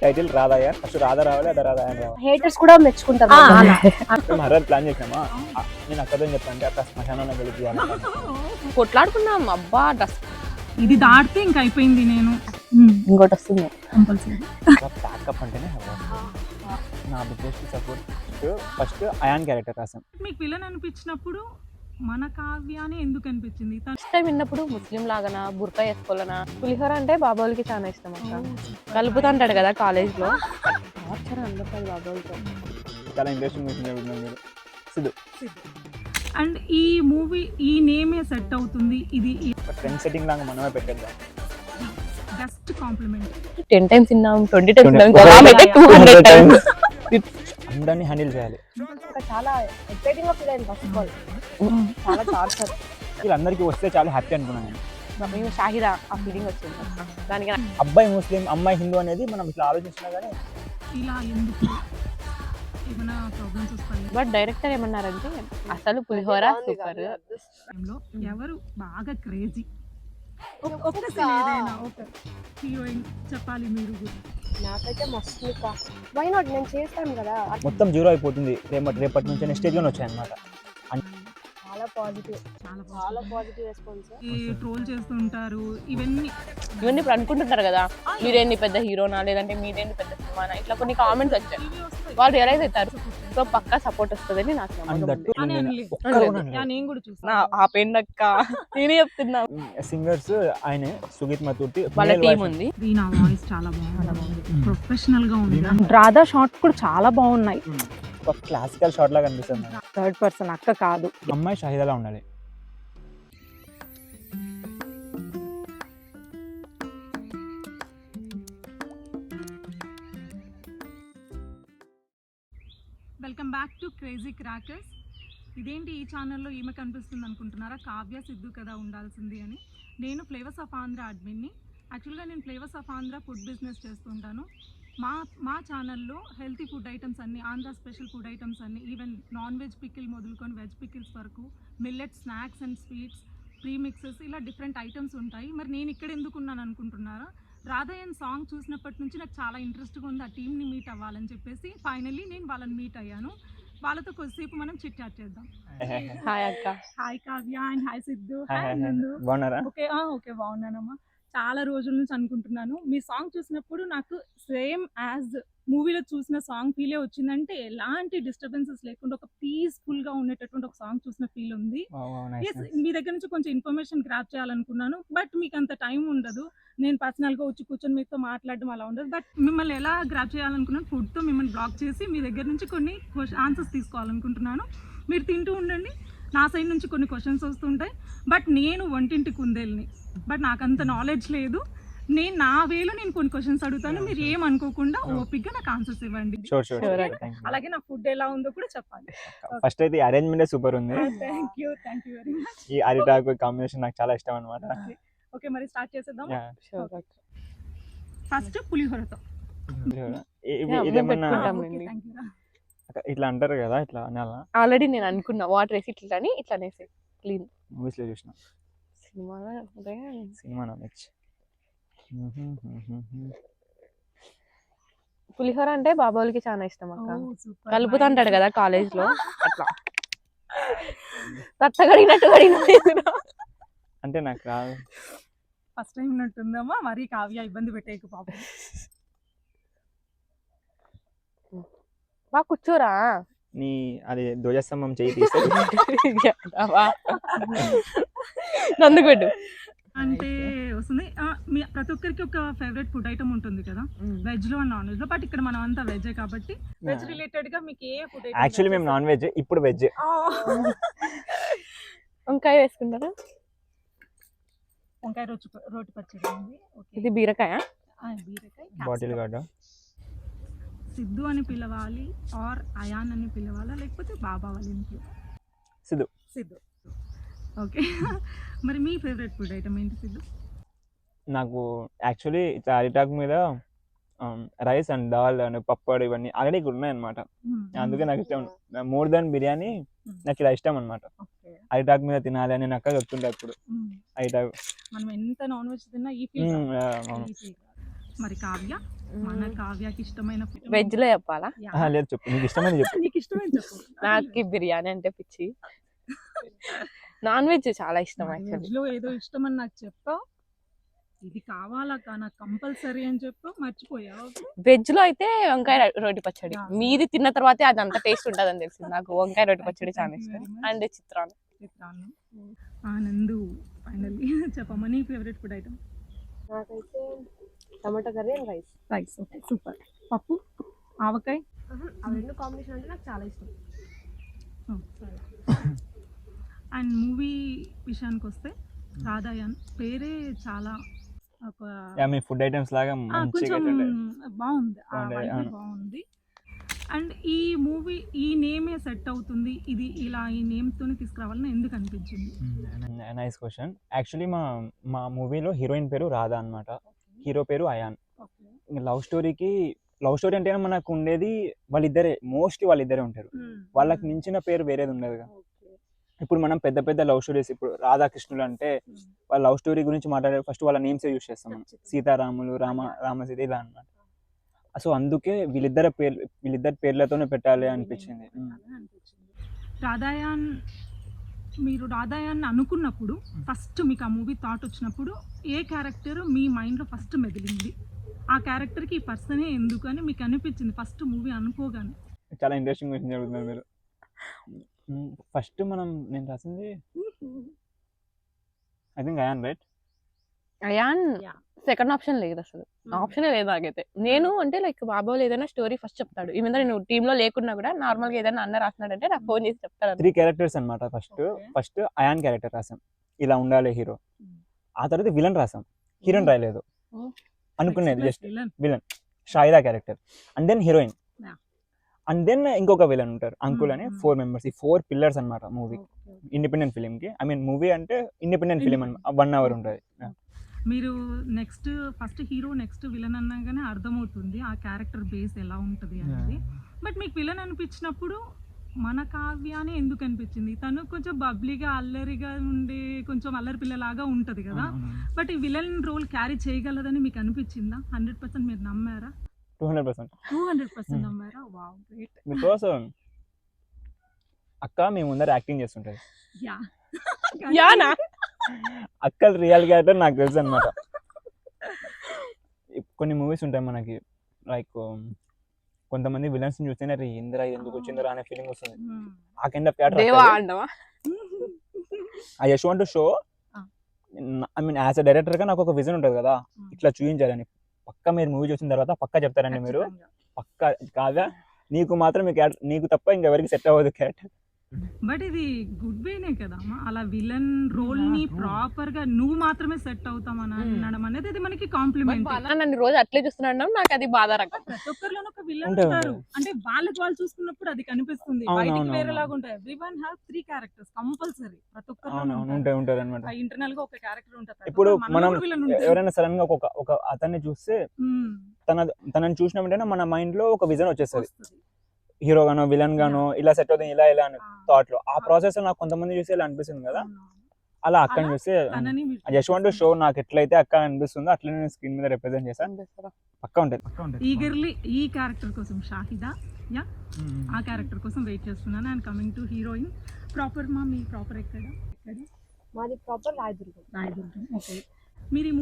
Title రాధాయ, first Radha రావాలి, అదా రాధాయ అని రావాలి. హేటర్స్ కూడా మెచ్చుకుంటారు. మేము హర్రర్ ప్లాన్ చేసామా, నేను అక్కడని చెప్పండి అక్కడ శ్మశానంలో వెళ్ళిపోయాను. కొట్లాడుకున్నాం. అబ్బా డ్రెస్ ఇది దాటితే ఇంక అయిపోయింది. నేను ఇంకోటి వస్తుంది కంపల్సరీ. ప్యాకప్ అంటేనే హర్రర్. నా biggest support first Ayaan character రాసాం. మీకు విలన్ అనిపించినప్పుడు మన కావ్యానే ఎందుకు అనిపించింది? ఫస్ట్ టైం విన్నప్పుడు ముస్లిం లాగానా, బుర్కా వేసుకోవాలనా. పులిహోర అంటే బాబావులకి చాలా ఇష్టం అక్క. కలుపుతుంటాడు కదా కాలేజ్ లో, అందరు బాబావులతో. చాలా ఇంట్రెస్టింగ్ మీరు సిద్ధు. అండ్ ఈ మూవీ ఈ నేమే సెట్ అవుతుంది. ఇది ట్రెండ్ సెట్టింగ్ లాగా మనమే పెట్టేద్దాం. Best compliment. 10 times విన్నాం, 20 times విన్నాం, 200 times. అందరినీ హ్యాండిల్ చేయాలి. చాలా ఎక్సైటింగ్ గా ఫీల్ అయింది ఫస్ట్ ఆఫ్ ఆల్. చాలా టార్చర్. వీళ్ళందరికీ వస్తే చాలా హ్యాపీ అనుకున్నాను. మేము షాహిదా ఆ ఫీలింగ్ వచ్చింది దానికి. అబ్బాయి ముస్లిం, అమ్మాయి హిందూ అనేది మనం ఇట్లా ఆలోచించినా కానీ ఇలా ఎందుకు ఏమైనా ప్రాబ్లమ్స్ వస్తాయి. బట్ డైరెక్టర్ ఏమన్నారంటే అసలు పులిహోర సూపర్. ఎవరు బాగా క్రేజీ ఒక్క సీన్ ఏదైనా ఒక హీరోయిన్ చెప్పాలి మీరు. నాకైతే మస్తు వై నాట్, నేను చేస్తాను కదా. మొత్తం జీరో అయిపోతుంది రేపటి నుంచి స్టేజ్ లోనే వచ్చాయి అనమాట. చాలా పాజిటివ్, చాలా పాజిటివ్ రెస్పాన్స్. ఈ ట్రోల్ చేస్తుంటారు ఇవన్నీ ఇప్పుడు అనుకుంటుంటారు కదా మీరేంటి పెద్ద హీరోనా లేదంటే మీరేంటి పెద్ద సినిమానా, ఇట్లా కొన్ని కామెంట్స్ వచ్చాయి. వాళ్ళు రియలైజ్ అవుతారు. సో పక్కా సపోర్ట్ వస్తుందని నాకు నేను కూడా చూసాను. ఆ పెండక్క నేనే చెప్తున్నా. సింగర్స్ ఆయనే సుగీత్ మతూర్తి, వాళ్ళ టీం ఉంది. నా వాయిస్ చాలా బాగుంది, ప్రొఫెషనల్ గా ఉంది. రాధా షార్ట్స్ కూడా చాలా బాగున్నాయి. ఒక క్లాసికల్ షాట్ లాగా అనిపిస్తుంది. థర్డ్ పర్సన్ అక్క కాదు, అమ్మాయి షాహిదాలా ఉండాలి. Welcome back to crazy crackers. ఇదేంటి ఈ ఛానల్లో ఈమె కనిపిస్తుంది అనుకుంటున్నారా? కావ్య సిద్ధు కదా ఉండాల్సింది అని. నేను ఫ్లేవర్స్ ఆఫ్ ఆంధ్ర అడ్మిన్ని. యాక్చువల్గా నేను flavours of Andhra food business చేస్తుంటాను. మా ఛానల్లో హెల్తీ ఫుడ్ ఐటమ్స్ అన్నీ, ఆంధ్ర స్పెషల్ ఫుడ్ ఐటమ్స్ అన్నీ, ఈవెన్ నాన్ వెజ్ పికిల్ మొదలుకొని వెజ్ పికిల్స్ వరకు, మిల్లెట్ స్నాక్స్ అండ్ స్వీట్స్, ప్రీమిక్సెస్, ఇలా డిఫరెంట్ ఐటమ్స్ ఉంటాయి. మరి నేను ఇక్కడ ఎందుకు ఉన్నాను అనుకుంటున్నారా? రాధాయన్ సాంగ్ చూసినప్పటి నుంచి నాకు చాలా ఇంట్రెస్ట్గా ఉంది ఆ టీమ్ని మీట్ అవ్వాలని చెప్పేసి ఫైనల్లీ నేను వాళ్ళని మీట్ అయ్యాను. వాళ్ళతో కొద్దిసేపు మనం చిట్ చాట్ చేద్దాం. హాయ్ అక్క. Hi Kavya and hi Siddhu. Hi నందు. బాగున్నారా? ఓకే బాగున్నానమ్మా. చాలా రోజుల నుంచి అనుకుంటున్నాను మీ సాంగ్ చూసినప్పుడు నాకు సేమ్ యాజ్ మూవీలో చూసిన సాంగ్ ఫీలే వచ్చిందంటే ఎలాంటి డిస్టర్బెన్సెస్ లేకుండా ఒక పీస్ఫుల్ గా ఉండేటటువంటి ఒక సాంగ్ చూసిన ఫీల్ ఉంది. మీ దగ్గర నుంచి కొంచెం ఇన్ఫర్మేషన్ గ్రాప్ చేయాలనుకున్నాను, బట్ మీకు అంత టైం ఉండదు. నేను పర్సనల్ గా వచ్చి కూర్చొని మీతో మాట్లాడడం అలా ఉండదు. బట్ మిమ్మల్ని ఎలా గ్రాప్ చేయాలనుకున్నాను, ఫుడ్ తో మిమ్మల్ని బ్లాక్ చేసి మీ దగ్గర నుంచి కొన్ని ఆన్సర్స్ తీసుకోవాలనుకుంటున్నాను. మీరు తింటూ ఉండండి, నా సైడ్ నుంచి కొన్ని క్వశ్చన్స్ వస్తుంటాయి. బట్ నేను వంటింటి కుందేల్ని, బట్ నాకు అంత నాలెడ్జ్ లేదు. నేను నా వేలో నేను కొన్ని క్వశ్చన్స్ అడుగుతాను, మీరు ఏమనుకోకుండా ఓపిక్గా నాకు ఆన్సర్స్ ఇవ్వండి. అలాగే నా ఫుడ్ ఎలా ఉందో కూడా చెప్పాలి. ఫస్ట్ అయితే అరేంజ్మెంట్ సూపర్ ఉంది. Thank you very much. ఈ అరిటాకు కాంబినేషన్ నాకు చాలా ఇష్టం అన్నమాట. ఓకే మరి స్టార్ట్ చేసేద్దాం. ఫస్ట్ పులిహోరతో. ఇదేమన్నా ఇట్లా అంటారు కదా, ఇట్లా అనాలా? ఆల్రెడీ నేను అనుకున్నా వాటర్ వేసి ఇట్లా అని ఇట్లా అనేసి క్లీన్. మూవీస్ లో చూసిన, సినిమా నాలెడ్జ్. పులిహోర అంటే బాబావులకి చాలా ఇష్టం అక్క. కలుపుతుంటాడు కదా కాలేజ్ లో, అట్లా తట్టగడిగినట్టు కడిగిన. అంటే నాకు రాదు. ఫస్ట్ టైం ఉన్నట్టుందమ్మా, మరి కావ్య ఇబ్బంది పెట్టేకు పాపం. బాగా కూర్చోరా. నీ అది ధ్వజస్తంభం చేయి తీస్తే నందుగొడ్డు అంటే వస్తుంది. ప్రతి ఒక్కరికి ఒక ఫేవరెట్ ఫుడ్ ఐటమ్ ఉంటుంది కదా, వెజ్ లో నాన్ వెజ్ లో. బట్ ఇక్కడ మనం అంతా వెజ్ కాబట్టి వెజ్ రిలేటెడ్ గా మీకు ఏ ఫుడ్ ఐటమ్? యాక్చువల్లీ మేము నాన్ వెజ్, ఇప్పుడు వెజ్. వంకాయ వేసుకుంటారా? వంకాయ రోటి పచ్చడి ఉంది. ఇది బీరకాయ. బీరకాయ, బాటిల్ గార్డ్. సిద్ధు అని పిలవాలి ఆర్ అయాన్ అని పిలవాలా, లేకపోతే బాబా వాళ్ళ ఇంట్లో? సిద్ధు. ఓకే. మరి మీ ఫేవరెట్ ఫుడ్ ఐటమ్ ఏంటి సిద్ధు? నాకు యాక్చువల్లీ ఇట్లా అరిటాకు మీద రైస్ అండ్ దాల్ అండ్ పప్పడు ఇవన్నీ ఆల్రెడీ ఉన్నాయి అనమాట. అందుకే నాకు ఇష్టం. మోర్ దాన్ బిర్యానీ నాకు ఇలా ఇష్టం అనమాట. అరిటాకు మీద తినాలి అని నాకు చెప్తుంటా ఇప్పుడు. అరిటాకు మనం ఎంత నాన్ వెజ్ తిన్నా ఈ ఫీల్. మరి కావ్య? మన కావ్యకి ఇష్టమైన వెజ్ లో చెప్పాలా? లేదు చెప్పు, నీకు ఇష్టమైనది చెప్పు. నీకు ఇష్టమైన చెప్పు. నాకు బిర్యానీ అంటే పిచ్చి. నాన్ వెజ్ చాలా ఇష్టం వెజ్ యాక్చువల్లీ. లో ఏదో ఇష్టం అని నాకు చెప్పావు, ఇది కావాలక్క నాకు కంపల్సరీ అని చెప్పు, మర్చిపోయావు. వెజ్ లో అయితే వంకాయ రోటి పచ్చడి. Yeah. మీది తిన్న తర్వాత అది అంత టేస్ట్ ఉంటదని తెలిసింది నాకు. వంకాయ రోటి పచ్చడి చాలా Thank you ఇష్టం. very much. అండ్ చిత్రాన్ని. చిత్రాన్నం. నందు ఫైనల్లీ చెప్పమ్మా నీ ఫేవరెట్ ఫుడ్ ఐటమ్. నాకైతే టమాటా curry and rice. Rice. Okay super. పప్పు, ఆవకాయ. ఆ రెండు కాంబినేషన్ అంటే నాకు చాలా ఇష్టం. అండ్ మూవీ విషయానికి వస్తే రాధాయాన్ పేరే చాలా ఒక మీ ఫుడ్ ఐటమ్స్ లాగా మంచిగా కొంచెం ఉండే. బాగుంది, ఆ బాగుండే, vibe అవును. బాగుంది. అండ్ ఈ మూవీ ఈ నేమే సెట్ అవుతుంది, ఇది ఇలా ఈ నేమ్ తోనే తీసుకురావాలని ఎందుకు అనిపించింది? Nice question. యాక్చువల్లీ మా మూవీలో హీరోయిన్ పేరు రాధా అన్నమాట, హీరో పేరు అయాన్. లవ్ స్టోరీ అంటే మనకు ఉండేది వాళ్ళిద్దరే, మోస్ట్లీ వాళ్ళిద్దరే ఉంటారు. వాళ్ళకి మించిన పేరు వేరేది ఉండదు కదా. ఇప్పుడు మనం పెద్ద పెద్ద లవ్ స్టోరీస్, ఇప్పుడు రాధాకృష్ణులు అంటే వాళ్ళ లవ్ స్టోరీ గురించి మాట్లాడే ఫస్ట్ వాళ్ళ నేమ్సే యూస్ చేస్తాం మనం. సీతారాములు, రామసీత ఇలా అన్నమాట. సో అందుకే వీళ్ళిద్దరి పేర్లతోనే పెట్టాలి అనిపించింది. రాధాయాన్, మీరు రాధాయాన్ అనుకున్నప్పుడు ఫస్ట్ మీకు ఆ మూవీ థాట్ వచ్చినప్పుడు ఏ క్యారెక్టర్ మీ మైండ్లో ఫస్ట్ మెదిలింది? ఆ క్యారెక్టర్కి ఈ పర్సనే ఎందుకు అని మీకు అనిపించింది ఫస్ట్ మూవీ అనుకోగానే? చాలా ఇంట్రెస్టింగ్ క్వశ్చన్ జరుగుతున్నారు మీరు. ఫస్ట్ నేను రాసింది I think Ayaan, right? Ayaan Yeah. Second option లేదు అసలు. ఆప్షనే లేదు నాకైతే. నేను అంటే లైక్ బాబోలు ఏదైనా స్టోరీ ఫస్ట్ చెప్తాడు. ఈవెన్ నేను టీమ్ లో లేకున్నా కూడా నార్మల్ గా ఏదైనా అన్న రాసినాడంటే నాకు ఫోన్ చేసి చెప్తాడు. 3 క్యారెక్టర్స్ అనమాట. Okay. ఫస్ట్ అయాన్ క్యారెక్టర్ రాసాం, ఇలా ఉండాలి హీరో. ఆ తర్వాత విలన్ రాసాం, హీరోయిన్ రాయలేదు. అనుకునేది just villain Shaida character. And then heroine, Yeah. And then ఇంకొక విలన్ ఉంటారు అంకుల్ అని. 4 మెంబర్స్. ఈ 4 పిల్లర్స్ అనమాట మూవీ. ఇండిపెండెంట్ ఫిలిం కి, ఐ మీన్ మూవీ అంటే ఇండిపెండెంట్ ఫిలిం అని 1 hour ఉంటుంది. మీరు next first hero next villain అన్నాగానే అర్థమవుతుంది ఆ క్యారెక్టర్ బేస్ ఎలా ఉంటుంది అనేది. బట్ మీకు విలన్ అనిపించినప్పుడు మన కావ్యానే ఎందుకు అనిపించింది? తను కొంచెం బబ్లీగా అల్లరిగా ఉండే కొంచెం అల్లరి పిల్లలాగా ఉంటది కదా, బట్ ఈ విలన్ రోల్ క్యారీ చేయగలదని మీకు అనిపించిందా? 100% మీరు నమ్మారా? 200%. 200% నమ్మారా? Wow, great. బికాస్ అక్క మీ ముందర యాక్టింగ్ చేస్తుంటది. యా యానా? అక్క రియల్ క్యారెక్టర్ నాకు తెలుసు అనమాట. కొన్ని మూవీస్ ఉంటాయి మనకి, లైక్ కొంతమంది విలన్స్ చూస్తేనే అరే ఇందిరా ఇది ఎందుకు వచ్చిందిరా అనే ఫీలింగ్ వస్తుంది. ఆ కైండ్ ఆఫ్ దేవా క్యారెక్టర్ అండవా? I just want to show, I mean as a director గా నాకు ఒక విజన్ ఉంటుంది కదా, ఇట్లా చూపించాలని. పక్క మీరు మూవీ చూసిన తర్వాత పక్క చెప్తారండి మీరు, పక్క కాదా నీకు మాత్రం నీకు తప్ప ఇంకెవరికి సెట్ అవ్వదు క్యారెక్టర్. బట్ ఇది గుడ్ వేనే కదా అమ్మా, అలా విలన్ రోల్ ని ప్రాపర్ గా నువ్వు మాత్రమే సెట్ అవుతామని అనడం అనేది ఇది మనకి కాంప్లిమెంట్. నన్ను రోజు అట్లే చూస్తున్నాడు, నాకు అది బాధ రకం. ప్రతి ఒక్కరిలోనూ ఒక విలన్ ఉంటాయి, ఉంటారు. అంటే వాళ్ళకి వాళ్ళు చూసుకున్నప్పుడు అది కనిపిస్తుంది, బయటికి వేరేలాగా ఉంటాయి. Everyone have 3 characters compulsory. ప్రతి ఒక్కరు ఉంటారు అనమాట. ఇంటర్నల్ గా ఒక క్యారెక్టర్ ఉంటుంది. ఇప్పుడు మనం ఎవరైనా సడన్ గా ఒక అతన్ని చూస్తే తనని చూసిన వెంటనే మన మైండ్ లో ఒక విజన్ వచ్చేస్తుంది, హీరో గానో విలన్ గానో ఇలా సెట్ అవుతుంది ఇలా అని థాట్ లో. ఆ ప్రాసెస్ లో నాకు కొంతమంది చూస్తే ఇలా అనిపిస్తుంది కదా, అలా అక్కడ చూస్తే జస్ట్ వాంట్ టు షో నాకు ఎట్లయితే అక్క అనిపిస్తుందో అట్లా నేను స్క్రీన్ మీద రిప్రజెంట్ చేస్తాను. పక్కా ఉంటుంది. ఈగర్లీ ఈ క్యారెక్టర్ కోసం షాహిదా, యా ఆ క్యారెక్టర్ కోసం వెయిట్ చేస్తున్నాను. And coming to heroine, proper me proper ఎక్కడ? మాది ప్రాపర్ రాయదుర్గం. రాయదుర్గం. ఓకే. మీరు ఈ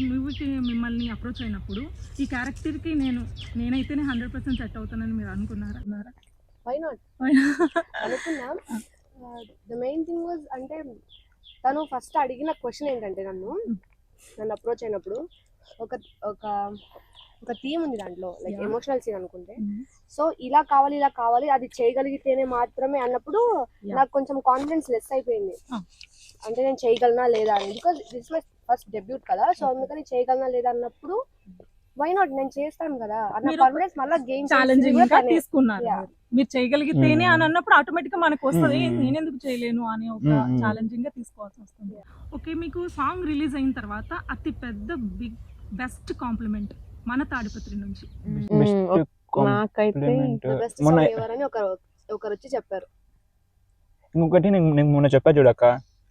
మూవీకి మిమ్మల్ని అప్రోచ్ అయినప్పుడు ఈ క్యారెక్టర్కి నేనైతేనే 100% సెట్ అవుతానని మీరు అనుకున్నారా? వై నాట్ అనుకున్నాం. ద మెయిన్ థింగ్ వాజ్ అంటే తను ఫస్ట్ అడిగిన క్వశ్చన్ ఏంటంటే నన్ను అప్రోచ్ అయినప్పుడు ఒక ఒక ఒక థీమ్ ఉంది దాంట్లో, లైక్ ఎమోషనల్ సీన్ అనుకుంటే. సో ఇలా కావాలి అది చేయగలిగితేనే మాత్రమే అన్నప్పుడు నాకు కొంచెం కాన్ఫిడెన్స్ లెస్ అయిపోయింది. అంటే నేను చేయగలనా లేదా అని, because this my first debut కదా. సో అందుకని చేయగలనా లేదా అన్నప్పుడు వై నాట్ నేను చేస్తాను కదా అన్న కాన్ఫిడెన్స్ మళ్ళీ గెయిన్ ఛాలెంజింగ్ గా తీసుకున్నారు. మీరు చేయగలిగితేనే అని అన్నప్పుడు ఆటోమేటిక్ గా మనకు వస్తుంది నేను ఎందుకు చేయలేను అని ఒక ఛాలెంజింగ్ గా తీసుకోవాల్సి వస్తుంది. ఓకే, మీకు సాంగ్ రిలీజ్ అయిన తర్వాత అతి పెద్ద బెస్ట్ కాంప్లిమెంట్ మన తాడిపత్రి నుంచి? నాకైతే బెస్ట్ సాంగ్ ఎవరని ఒకరు వచ్చి చెప్పారు. ఇంకొకటి నేను మొన్న చెప్పా చూడక్క,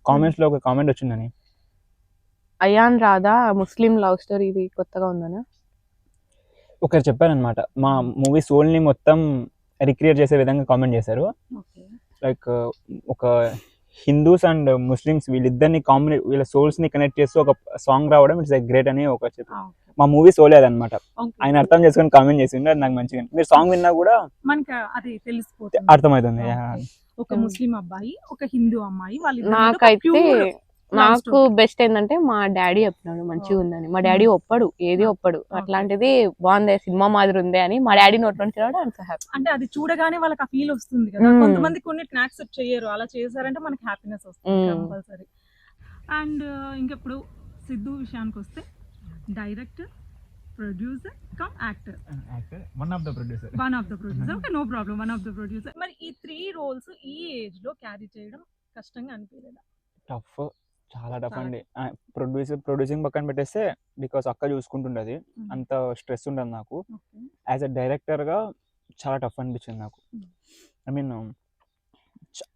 కామెంట్స్ లో ఒక కామెంట్ వచ్చిందని, Ayaan Radha Muslim love story ఇది కొత్తగా ఉందనా? ఒకరు చెప్పారనమాట మా మూవీ సోల్ని మొత్తం రిక్రియేట్ చేసే విధంగా కామెంట్ చేశారు. ఓకే లైక్ ఒక హిందూస్ అండ్ ముస్లిమ్స్ వీళ్ళిద్దరిని వీళ్ళ సోల్స్ని కనెక్ట్ చేస్తూ ఒక సాంగ్ రావడం ఇట్స్ గ్రేట్ అని ఒక చెప్పారు. మా మూవీ సోల్ అదనమాట. ఆయన అర్థం చేసుకొని కామెంట్ చేసిండు, అది నాకు మంచిగా. మీరు సాంగ్ విన్నా కూడా మనకి అది తెలిసిపోతుంది, అర్థమవుతుంది. ఒక ముస్లిం అబ్బాయి ఒక హిందూ అమ్మాయి నాకైతే నాకు story. బెస్ట్ ఏంటంటే మా డాడీ చెప్పినాడు మంచిగా ఉందని. మా డాడీ ఒప్పడు, ఏది ఒప్పడు. అట్లాంటిది బాగుంది, సినిమా మాదిరి ఉంది అని మా డాడీ నోట్లో నుంచి హ్యాపీ. అంటే అది చూడగానే వాళ్ళకి ఆ ఫీల్ వస్తుంది కదా. కొంతమంది కొన్నిటిని యాక్సెప్ట్ చేయరు, అలా చేశారంటే మనకి హ్యాపీనెస్ వస్తుంది కంపల్సరీ. అండ్ ఇంకెప్పుడు సిద్ధు విషయానికి వస్తే director, producer cum actor, one of the producer. Okay no problem, one of the producer. మరి ఈ 3 రోల్స్ ఈ ఏజ్ లో క్యారీ చేయడం కష్టంగా అనిపించలేదా? టఫ్, చాలా టఫ్ అండి. ప్రొడ్యూసింగ్ పక్కన పెట్టేస్తే బికాస్ అక్క చూసుకుంటుండది, అంత స్ట్రెస్ ఉండదు నాకు. యాజ్ అ డైరెక్టర్గా చాలా టఫ్ అనిపించింది నాకు. ఐ మీన్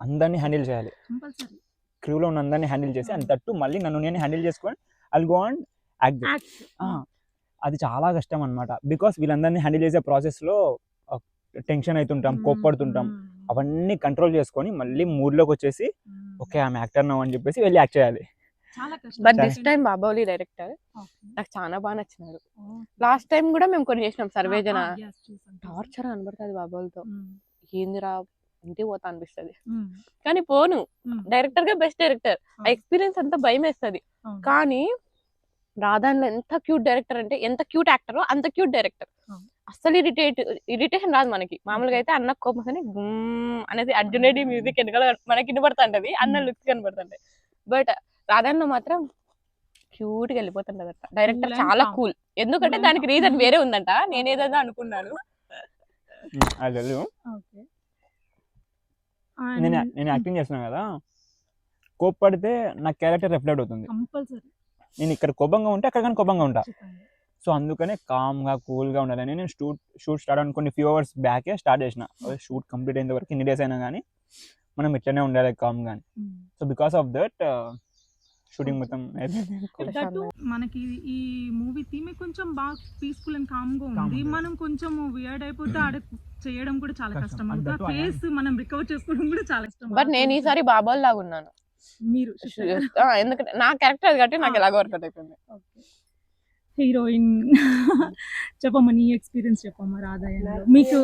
అందరినీ హ్యాండిల్ చేయాలి, కంపల్సరీ క్రూలో ఉన్న అందరినీ హ్యాండిల్ చేసి అండ్ తట్టు మళ్ళీ నన్ను నేను హ్యాండిల్ చేసుకొని ఐల్ గో అండ్ యాక్ట్. అది చాలా కష్టం అనమాట. బికాస్ వీళ్ళందరినీ హ్యాండిల్ చేసే ప్రాసెస్లో టెన్షన్ అవుతుంటాం, కోప్పడుతుంటాం. అవన్నీ కంట్రోల్ చేసుకొని మళ్ళీ మూడ్లోకి వచ్చేసి ఓకే ఆమె యాక్టర్ నో అని చెప్పేసి వెళ్ళి యాక్ట్ చేయాలి. చాలా కష్టం. బట్ దిస్ టైం బాబాలి డైరెక్టర్ నాకు చాలా బాగా నచ్చినాడు. లాస్ట్ టైం కూడా మేము కొన్ని చేసినాం, సర్వేజన టార్చర్ అనబడుతుంది బాబాలతో. ఏందిరా ఇంటికి పోతా అనిపిస్తుంది కానీ పోను. డైరెక్టర్ గా బెస్ట్ డైరెక్టర్, ఆ ఎక్స్పీరియన్స్ అంతా భయం వేస్తుంది. కానీ రాధాన్లో ఎంత క్యూట్ డైరెక్టర్ అంటే, ఎంత క్యూట్ యాక్టర్ అంత క్యూట్ డైరెక్టర్. అస్సలు ఇరిటేషన్ రాదు మనకి. మామూలుగా అయితే అన్న కోపం వస్తేనే గుమ్ అనేది అర్జున్ రెడ్డి మ్యూజిక్ వెనకాల మనకి వినబడుతుంటది, అన్న లుక్స్ కనబడుతుంటాయి. బట్ రాధాన్లో మాత్రం క్యూట్ గా వెళ్ళిపోతుంటది. డైరెక్టర్ చాలా కూల్. ఎందుకంటే దానికి రీజన్ వేరే ఉందంట, నేనేదో అనుకున్నాను. నేను యాక్టింగ్ చేస్తున్నాను కదా, కోప్పడితే నా క్యారెక్టర్ రిఫ్లెక్ట్ అవుతుంది. కంపల్సరీ నేను ఇక్కడ కోపంగా ఉంటే అక్కడ కానీ కోపంగా ఉంటా. సో అందుకనే కామ్గా కూల్గా ఉండాలని నేను షూట్ స్టార్ట్ అనుకుని ఫ్యూ అవర్స్ బ్యాకే స్టార్ట్ చేసిన. షూట్ కంప్లీట్ అయిన వరకు ఎన్ని డేస్ అయినా కానీ మనం ఇట్లనే ఉండాలి కామ్గా. So because of that shooting మొత్తం మనకి ఈ మూవీ థీమ్ కొంచెం బాగా పీస్ఫుల్ అండ్ కామ్ గా ఉంది. మనం కొంచెం వియర్డ్ అయిపోతే ఆడ చేయడం కూడా చాలా కష్టం అవుతుంది. ఫేస్ మనం రికవర్ చేసుకోవడం కూడా చాలా కష్టం. బట్ నేను ఈసారి బాబాల్ లాగా ఉన్నాను. మీరు ఎందుకంటే నా క్యారెక్టర్ అది కాబట్టి నాకు ఎలాగో వర్కౌట్ అయిపోయింది. హీరోయిన్ చెప్పమ్మా, నీ ఎక్స్పీరియన్స్ చెప్పమ్మా. రాధాయన్లో మీకు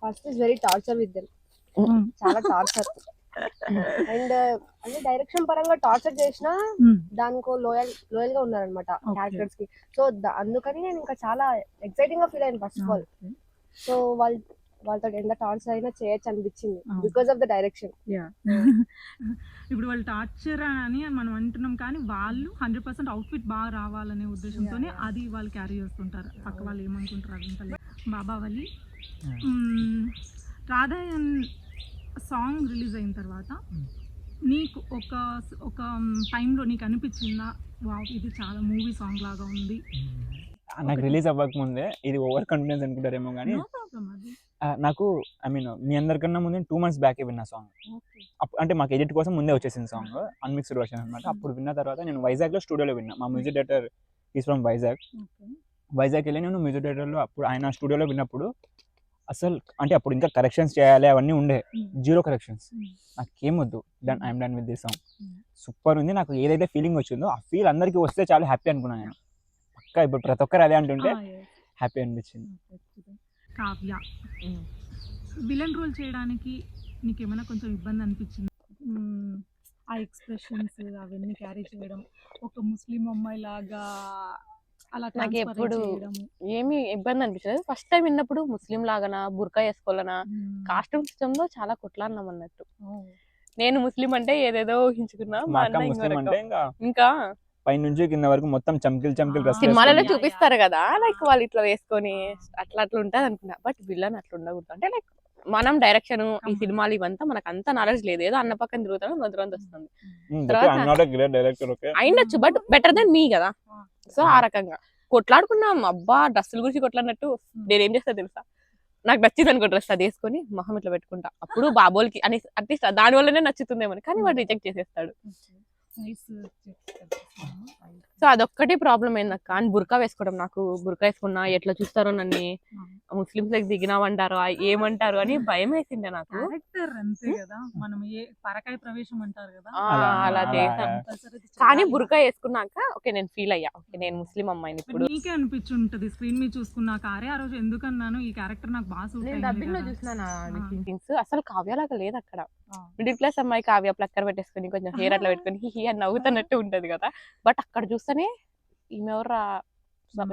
first is very torture with them, చాలా టార్చర్. అండ్ అంటే డైరెక్షన్ పరంగా టార్చర్ చేసినా దానికో లోయల్ గా ఉన్నారనమాట క్యారెక్టర్స్ కి. సో అందుకని నేను ఇంకా చాలా ఎక్సైటింగ్ గా ఫీల్ అయ్యాను ఫస్ట్ ఆఫ్ ఆల్. సో వాళ్ళతో ఎంత టార్చర్ అయినా చేయొచ్చు అనిపించింది బికాస్ ఆఫ్ ద డైరెక్షన్. ఇప్పుడు వాళ్ళు టార్చర్ అని మనం అంటున్నాం కానీ వాళ్ళు 100% అవుట్ఫిట్ బాగా రావాలనే ఉద్దేశంతోనే అది వాళ్ళు క్యారీ చేస్తుంటారు. పక్క వాళ్ళు ఏమనుకుంటారు అదంతా. బాబావలి రాధాయన్ సాంగ్ రిలీజ్ అయిన తర్వాత నీకు ఒక టైంలో నీకు అనిపించిందా, వావ్ ఇది చాలా మూవీ సాంగ్ లాగా ఉంది? నాకు రిలీజ్ అవ్వక ముందే ఇది ఓవర్ కాన్ఫిడెన్స్ అనుకుంటారేమో కానీ నాకు ఐ మీన్ మీ అందరికన్నా ముందే 2 months బ్యాకే విన్నా సాంగ్. అంటే మాకు ఎడిట్ కోసం ముందే వచ్చేసింది సాంగ్, అన్మిక్స్డ్ వర్షన్ అనమాట. అప్పుడు విన్న తర్వాత నేను వైజాగ్లో స్టూడియోలో విన్నా. మా music director is from Vizag వెళ్ళి నేను మ్యూజిక్ డైరెక్టర్లో అప్పుడు ఆయన స్టూడియోలో విన్నప్పుడు అసలు అంటే అప్పుడు ఇంకా కరెక్షన్స్ చేయాలి అవన్నీ ఉండే, 0 కరెక్షన్స్. నాకేం వద్దు, I'm done with this song, super ఉంది. నాకు ఏదైతే ఫీలింగ్ వచ్చిందో ఆ ఫీల్ అందరికీ వస్తే చాలా హ్యాపీ అనుకున్నాను నేను. పక్కా ఇప్పుడు ప్రతి ఒక్కరు అదే అంటుంటే హ్యాపీ అనిపించింది. కావ్య విలన్ రోల్ చేయడానికి నీకేమైనా కొంచెం ఇబ్బంది అనిపించింది? ఆ ఎక్స్ప్రెషన్స్ అవన్నీ క్యారీ చేయడం, ఒక ముస్లిం అమ్మాయి లాగా అలా నాకు ఎప్పుడు ఏమి ఇబ్బంది అనిపించలేదు. ఫస్ట్ టైం విన్నప్పుడు ముస్లిం లాగానా, బుర్కా వేసుకోవాలనా, కాస్ట్యూమ్ సిస్టమ్ లో చాలా కొట్లాడినాం అన్నట్టు. నేను ముస్లిం అంటే ఏదేదో ఊహించుకున్నా, మా అన్న ఇంకా పైనుంచి కింద వరకు మొత్తం చమ్కిల్ సినిమాలలో చూపిస్తారు కదా, లైక్ వాళ్ళు ఇట్లా వేసుకొని అట్లా ఉంటది అనుకున్నా. బట్ విలన్ అట్లా ఉండకూడదు. అంటే లైక్ మనం డైరెక్షన్ ఈ సినిమాలు ఇవంతా మనకు అంత నాలెడ్జ్ లేదు, ఏదో అన్న పక్కన తిరుగుతాను నదురంత వస్తుంది. అయినచ్చు బట్ బెటర్ దెన్ మీ కదా. సో ఆ రకంగా కొట్లాడుకున్నాం. అబ్బా డ్రెస్సుల గురించి కొట్లాడినట్టు నేనేం చేస్తా తెలుసా, నాకు నచ్చింది అనుకో డ్రెస్ అది వేసుకొని మొహం ఇట్లా పెట్టుకుంటా. అప్పుడు బాబోల్కి అని అట్లీస్ట్ దాని వల్లనే నచ్చుతుందేమని, కానీ వాడు రిజెక్ట్ చేసేస్తాడు. నైస్. సో అదొక్కటి ప్రాబ్లం అయిందక్క. అండ్ బుర్కా వేసుకోవడం, నాకు బుర్కా వేసుకున్నా ఎట్లా చూస్తారో నన్ను, ముస్లిమ్స్ దగ్గర దిగినామంటారు ఏమంటారు అని భయం వేసిండే నాకు. క్యారెక్టర్ అంతే కదా, మనం ఏ పరకాయ ప్రవేశం అంటారు కదా, అలా చేసాం. కానీ బుర్కా వేసుకున్నాక ఓకే నేను ఫీల్ అయ్యా, ఓకే నేను ముస్లిం అమ్మాయిని ఇప్పుడు. నీకే అనిపించి ఉంటది స్క్రీన్ మీద చూసుకున్నాక, అరే ఆ రోజు ఎందుకన్నాను ఈ క్యారెక్టర్ నాకు బాగా సూట్ నేను డబ్బింగ్ లో చూసినా థింగ్స్ అసలు కావ్యలాగా లేదు అక్కడ. ఆ. మిడిల్ క్లాస్ అమ్మాయి కావ్య ప్లక్కర్ పెట్టేసుకుని కొంచెం హెయిర్ అట్లా పెట్టుకుని హి అని నవ్వుతున్నట్టు ఉంటది కదా, బట్ అక్కడ చూస్తేనే ఈమె ఎవరు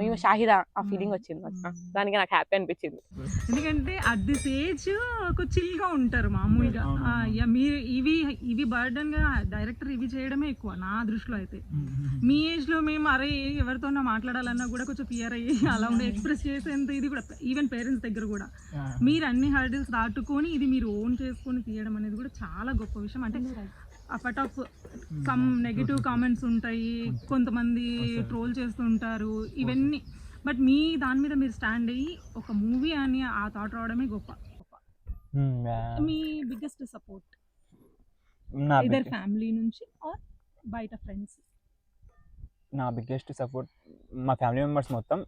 ఈమె షాహిదా ఆ ఫీలింగ్ వచ్చింది నాకు. దానికి నాకు హ్యాపీ అనిపించింది. ఎందుకంటే అట్ దిస్ ఏజ్ ఒక చిల్ గా ఉంటారు మామూలుగా. మీరు ఇవి బర్డన్ గా డైరెక్టర్ ఇవి చేయడమే ఎక్కువ నా దృష్టిలో అయితే. మీ ఏజ్ లో మేము అరే ఎవరితోనో మాట్లాడాలన్నా కూడా కొంచెం ఫియర్ అయ్యి అలా ఉండే ఎక్స్ప్రెస్ చేసేంత ఇది కూడా ఈవెన్ పేరెంట్స్ దగ్గర కూడా మీరు అన్ని హర్డిల్స్ దాటుకొని ఇది మీరు ఓన్ చేసుకొని తీయడం అనేది కూడా చాలా గొప్ప విషయం. అంటే అప్పట్ ఆఫ్ సమ్ నెగిటివ్ కామెంట్స్ ఉంటాయి, కొంతమంది ట్రోల్ చేస్తుంటారు ఇవన్నీ, బట్ మీ దాని మీద మీరు స్టాండ్ అయ్యి ఒక మూవీ అని ఆ థాట్ రావడమే గొప్ప. మీ బిగ్గెస్ట్ సపోర్ట్ ఇదర్ ఫ్యామిలీ నుంచి ఆర్ బయట ఫ్రెండ్స్? నా బిగ్గెస్ట్ సపోర్ట్ మా ఫ్యామిలీ మెంబర్స్ మొత్తం,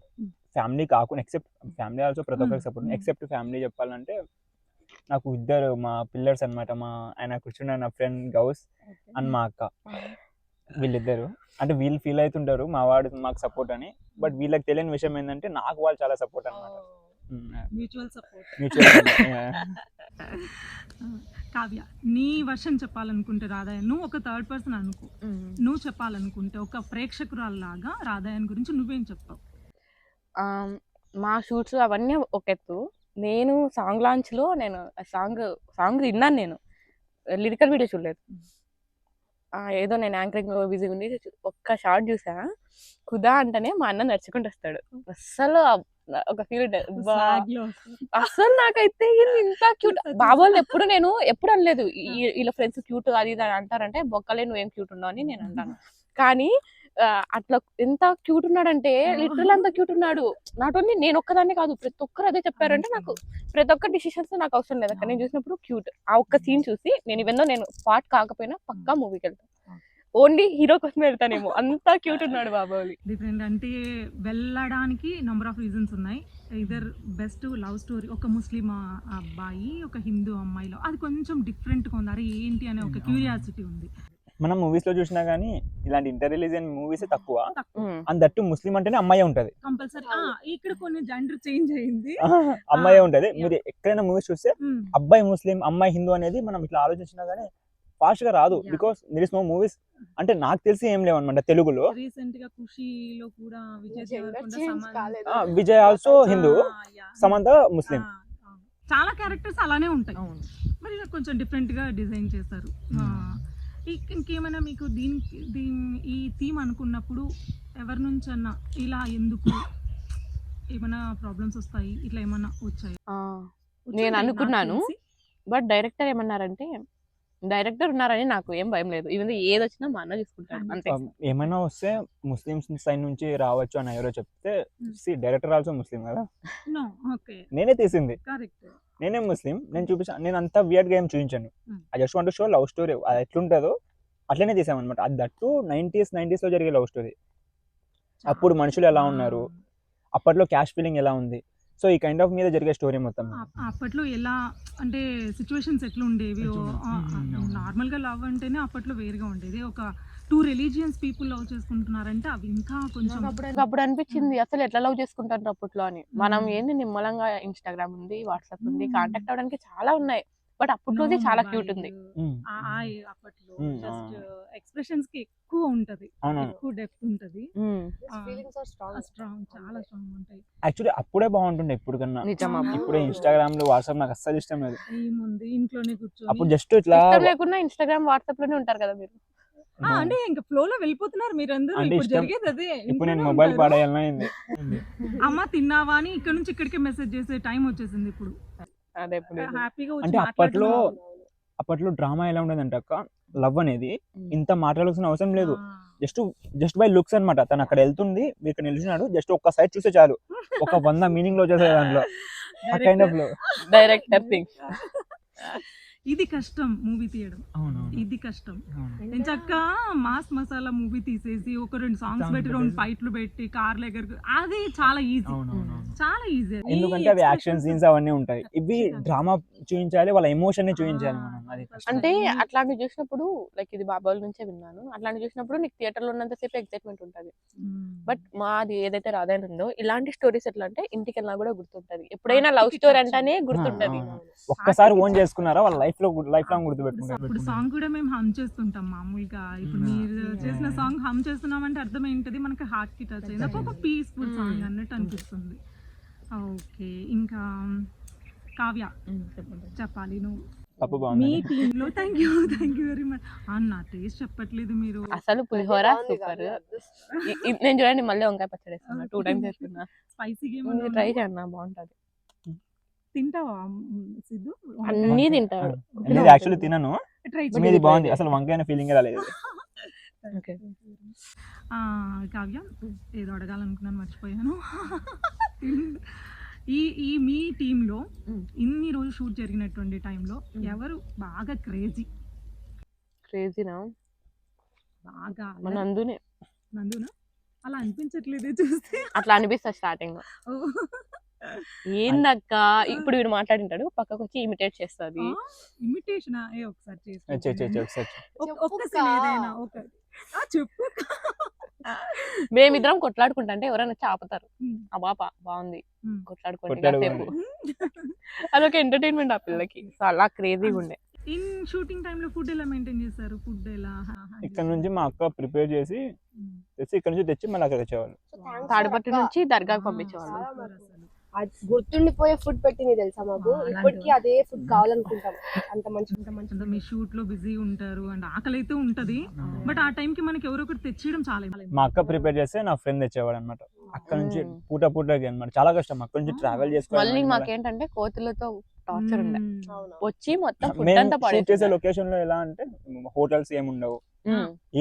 ఫ్యామిలీ కాకుండా ఎక్సెప్ట్ ఫ్యామిలీ ఆల్సో ప్రతి ఒక్కరికి సపోర్ట్. ఎక్సెప్ట్ ఫ్యామిలీ చెప్పాలంటే నాకు ఇద్దరు మా పిల్లర్స్ అనమాట. ఆయన కూర్చున్న నా ఫ్రెండ్ గౌస్ అండ్ మా అక్క, వీళ్ళిద్దరు. అంటే వీళ్ళు ఫీల్ అవుతుంటారు మా వాడు మాకు సపోర్ట్ అని, బట్ వీళ్ళకి తెలియని విషయం ఏంటంటే నాకు వాళ్ళు చాలా సపోర్ట్ అనమాట. Mutual support. మ్యూచువల్. కావ్య, నీ వర్షన్ చెప్పాలనుకుంటే రాధాయన్, నువ్వు ఒక థర్డ్ పర్సన్ అనుకో, నువ్వు చెప్పాలనుకుంటే ఒక ప్రేక్షకురాల్లాగా రాధాయన్ గురించి నువ్వేం చెప్తావు? మా షూట్స్ అవన్నీ ఒక ఎత్తు. నేను సాంగ్ లాంచ్ లో నేను సాంగ్ విన్నాను, నేను లిరికల్ వీడియో చూడలేదు. ఏదో నేను యాంకరింగ్ బిజీగా ఉండి ఒక్క షార్ట్ చూసా, ఖుదా అంటేనే మా అన్న నడుచుకుంటూ వస్తాడు. అస్సలు ఒక ఫీల్ అసలు నాకైతే ఇంత క్యూట్. బాబోళ్ళు ఎప్పుడు అనలేదు వీళ్ళ ఫ్రెండ్స్ క్యూట్ అది ఇది అని అంటారంటే, బొక్కలే నువ్వేం క్యూట్ ఉన్నావు అని నేను అంటాను. కానీ అట్లా ఎంత క్యూట్ ఉన్నాడంటే లిటరల్ అంత క్యూట్ ఉన్నాడు. నాట్ ఓన్లీ నేను ఒక్కదాన్ని కాదు, ప్రతి ఒక్కరు అదే చెప్పారంటే నాకు ప్రతి ఒక్క డిసిషన్స్ నాకు అవసరం లేదు అక్కడ. నేను చూసినప్పుడు క్యూట్ ఆ ఒక్క సీన్ చూసి నేను పార్ట్ కాకపోయినా పక్కా మూవీకి వెళ్తాను. ఓన్లీ హీరో కోసం వెళ్తానేమో, అంత క్యూట్ ఉన్నాడు బాబోలి. డిఫరెంట్ అంటే వెళ్ళడానికి నంబర్ ఆఫ్ రీజన్స్ ఉన్నాయి. ఇదర్ బెస్ట్ లవ్ స్టోరీ, ఒక ముస్లిం అబ్బాయి ఒక హిందూ అమ్మాయిలో, అది కొంచెం డిఫరెంట్గా ఉంది. అరే ఏంటి అనే ఒక క్యూరియాసిటీ ఉంది. మనం మూవీస్ లో చూసినా గానీ ఇలాంటి ఇంటర్ రిలీజియన్ మూవీస్ తక్కువ. అందట్టు ముస్లిం అంటేనే అమ్మాయి ఉంటది కంపల్సరీ. ఇక్కడ కొన్ని జెండర్ చేంజ్ అయింది, అమ్మాయి ఉంటది. మీరు ఎక్కడైనా మూవీస్ చూస్తే అబ్బాయి ముస్లిం అమ్మాయి హిందూ అనేది మనం ఇట్లా ఆలోచించినా గానీ ఫాస్ట్ గా రాదు. Because there is no movies అంటే నాకు తెలిసి ఏం లేవు అనమాట తెలుగులో. రీసెంట్ గా ఖుషీలో కూడా విజయ్ ఆల్సో హిందూ, సమంత ముస్లిం. చాలా క్యారెక్టర్స్ అలానే ఉంటాయి, మరి కొంచెం డిఫరెంట్ గా డిజైన్ చేశారు. ఇంకేమైనా మీకు ఈ థీమ్ అనుకున్నప్పుడు ఎవరి నుంచి అన్నా ఇలా ఎందుకు ఏమైనా ప్రాబ్లమ్స్ వస్తాయి, ఇట్లా ఏమన్నా వచ్చాయి? నేను అనుకున్నాను, బట్ డైరెక్టర్ ఏమన్నారంటే, డైరెక్టర్ ఉన్నారని నాకు ఏం భయం లేదు, ఇవన్నీ ఏది వచ్చినా మా అన్న చూసుకుంటాడు అంతే. ఏమైనా వస్తే ముస్లిమ్స్ సైడ్ నుంచి రావచ్చు అని ఎవరో చెప్తే, డైరెక్టర్ ఆల్సో ముస్లిం కదా, నేనే తీసింది, నేనే ముస్లిం, నేను చూపించాను. నేను అంతా వియర్డ్ గా ఏం చూపించాను. I just want to show love story, అది ఎట్లుంటుందో అట్లనే తీసామన్నమాట. అది దట్టు 90s లో జరిగే లవ్ స్టోరీ. అప్పుడు మనుషులు ఎలా ఉన్నారు, అప్పట్లో క్యాష్ ఫీలింగ్ ఎలా ఉంది, సో ఈ కైండ్ ఆఫ్ మీద జరిగే స్టోరీ మొత్తం. అప్పట్లో ఎలా అంటే సిచ్యువేషన్స్ ఎట్లా ఉండేవి, నార్మల్ గా లవ్ అంటేనే అప్పట్లో వేరుగా ఉండేది. ఒక 2 రిలీజియన్స్ పీపుల్ లవ్ చేసుకుంటున్నారంటే అవి ఇంకా కొంచెం అప్పుడు అనిపించింది అసలు ఎట్లా లవ్ చేసుకుంటారు అప్పట్లో అని. మనం ఏంది నిమ్మలంగా ఇన్స్టాగ్రామ్ ఉంది, వాట్సాప్ ఉంది, కాంటాక్ట్ అవడానికి చాలా ఉన్నాయి, బట్ అప్పట్లోనే చాలా క్యూట్ ఉంది. అప్పట్లో జస్ట్ ఎక్స్ప్రెషన్స్ కి ఎక్కువ ఉంటది, ఎక్కువ డెప్త్ ఉంటది, స్ట్రాంగ్, చాలా స్ట్రాంగ్ ఉంటాయి. యాక్చువల్లీ అప్పుడే బాగుంటుండే ఇప్పుడు కన్నా. ఇప్పుడే ఇన్స్టాగ్రామ్ లో వాట్సాప్ నాకు అస్సలు ఇష్టం లేదు. ఏముంది ఇంట్లోనే కూర్చొని, అప్పుడు జస్ట్ ఇట్లా లేకున్నా ఇన్స్టాగ్రామ్ వాట్సాప్ లోనే ఉంటారు కదా మీరు. అంటే ఇంకా ఫ్లో లో వెళ్ళిపోతున్నారు మీరందరూ. ఇప్పుడు జరిగేది అదే. ఇప్పుడు నేను మొబైల్ పాడేయాలైంది. అమ్మ తిన్నావా అని ఇక్కడ నుంచి ఇక్కడికే మెసేజ్ చేసే టైం వచ్చేసింది ఇప్పుడు. హ్యాపీగా అంటే అప్పట్లో డ్రామా ఎలా ఉండేదంటే అక్క, లవ్ అనేది ఇంత మాట్లాడాల్సిన అవసరం లేదు, జస్ట్ బై లుక్స్ అనమాట. తను అక్కడ వెళ్తుంది, ఇక్కడ నిలిచినాడు, జస్ట్ ఒక్క సైడ్ చూస్తే చాలు, ఒక 100 మీనింగ్ లో వచ్చేసే దాంట్లో ఆ కైండ్ ఆఫ్ లో డైరెక్టర్ థింగ్. ఇది కష్టం మూవీ తీయడం, అవునవును ఇది కష్టం. అవును. నేను చక్క మాస్ మసాలా మూవీ తీసేసి ఒక 2 సాంగ్స్ Songs పెట్టి 2 పెట్టేసి. ఫైట్లు పెట్టి కార్లు ఎగరకు అది చాలా ఈజీ, అవునవునవును. చాలా ఈజీ. ఎందుకంటే అవి యాక్షన్ సీన్స్ అవన్నీ ఉంటాయి. ఇవి డ్రామా చూపించాలి, వాళ్ళ ఎమోషన్ ని చూపించాలి మనం. అది కష్టం. అంటే అట్లాంటివి చూసినప్పుడు లైక్ ఇది బాబాయ్ నుంచే విన్నాను, అట్లాంటివి చూసినప్పుడు నీకు థియేటర్ లో ఉన్నంత సేపు ఎక్సైట్మెంట్ ఉంటది. బట్ మాది ఏదైతే రాధాయన్ ఉందో ఇలాంటి స్టోరీస్ ఎట్లా అంటే ఇంటికి వెళ్ళినా కూడా గుర్తుంటది. ఎప్పుడైనా లవ్ ఇంటికి స్టోరీ touch అంటేనే అవుతుంది. గుర్తుంటది. అవును. ఒక్కసారి ఓన్ చేసుకున్నారా వాళ్ళ లైఫ్ లాంగ్ గుర్తుపెట్టుకుంటారు. ఇప్పుడు సాంగ్ కూడా మేము హమ్ చేస్తుంటాం మామూలుగా. ఇప్పుడు మీరు చేసిన సాంగ్ హమ్ చేస్తున్నామంటే అర్థం ఏంటది, మనకి హార్ట్ కి టచ్ అయింది, ఒక పీస్ఫుల్ సాంగ్ అన్నట్టు అనిపిస్తుంది. ఓకే, ఇంకా కావ్య చెప్పాలి నువ్వు పప్పు మీ బాగుంది. టీమ్ లో. Thank you very much. నా టేస్ట్ చెప్పట్లేదు మీరు. అసలు పులిహోర బాగుంది సూపర్. కాదు. నేను చూడండి మళ్ళీ వంకాయ పచ్చడి వేస్తున్నా, 2 times వేస్తున్నా. స్పైసీగా ట్రై చేయండి, బాగుంటది. తింటావా సిద్ధు? అన్నీ తింటాడు. ఇది యాక్చువల్లీ తినను, ట్రై మీది బాగుంది. అసలు వంకాయ ఫీలింగ్ రాలేదు. Okay. కావ్య ఏదో అడగాలనుకున్నాను మర్చిపోయాను. ఈ మీ టీంలో ఇన్ని రోజులు షూట్ జరిగినటువంటి టైంలో ఎవరు బాగా క్రేజీనా బాగా మన నందునే. నందునా? అలా అనిపించట్లేదే చూస్తే. అట్లా అనిపిస్తుంది స్టార్టింగ్ లో. ఏందక్క ఇప్పుడు వీడు మాట్లాడింటాడు, పక్కకు వచ్చి ఇమిటేట్ చేస్తుంది. ఇమిటేషన్ ఒకసారి ఒకసారి ఒక్కసారి ఏదైనా ఒక చెప్పు. మేమిద్దరం కొట్లాడుకుంటా అంటే ఎవరైనా వచ్చి ఆపుతారు, ఆ పాప బాగుంది కొట్లాడుకోండి కొట్లాడు కాసేపు. అదొక ఎంటర్టైన్మెంట్ ఆ పిల్లకి. సో అలా క్రేజీగా ఉండే. ఇన్ షూటింగ్ టైంలో ఫుడ్ ఎలా మెయింటైన్ చేస్తారు? ఫుడ్ ఎలా ఇక్కడ నుంచి మా అక్క ప్రిపేర్ చేసి తెచ్చి ఇక్కడ నుంచి తెచ్చి మళ్ళీ అక్కడ వచ్చేవాళ్ళు. So, thanks తాడిపత్రి for నుంచి దర్గాకి పంపించేవాళ్ళు. చాలా మాకు అది గుర్తుండిపోయే ఫుడ్ పెట్టింది తెలుసా మాకు. ఇప్పటికీ అదే ఫుడ్ కావాలనుకుంటాం, అంత మంచి అంటే మీ షూట్ లో బిజీ ఉంటారు అండ్ ఆకలి అయితే ఉంటది, బట్ ఆ టైం కి మనకి ఎవరో ఒకటి తెచ్చియడం చాలా మా అక్క ప్రిపేర్ చేస్తే నా ఫ్రెండ్ తెచ్చేవాడు అనమాట. అక్కడ నుంచి పూటకి అనమాట. చాలా కష్టం అక్కడ నుంచి ట్రావెల్ మళ్ళీ చేసుకోవాలి. మాకేంటంటే కోతులతో టార్చర్ ఉండే. అవును. వచ్చి మొత్తం ఫుడ్ మేము అంతా షూట్ చేసే పడేసి లొకేషన్ లో ఎలా అంటే హోటల్స్ ఏముండవు,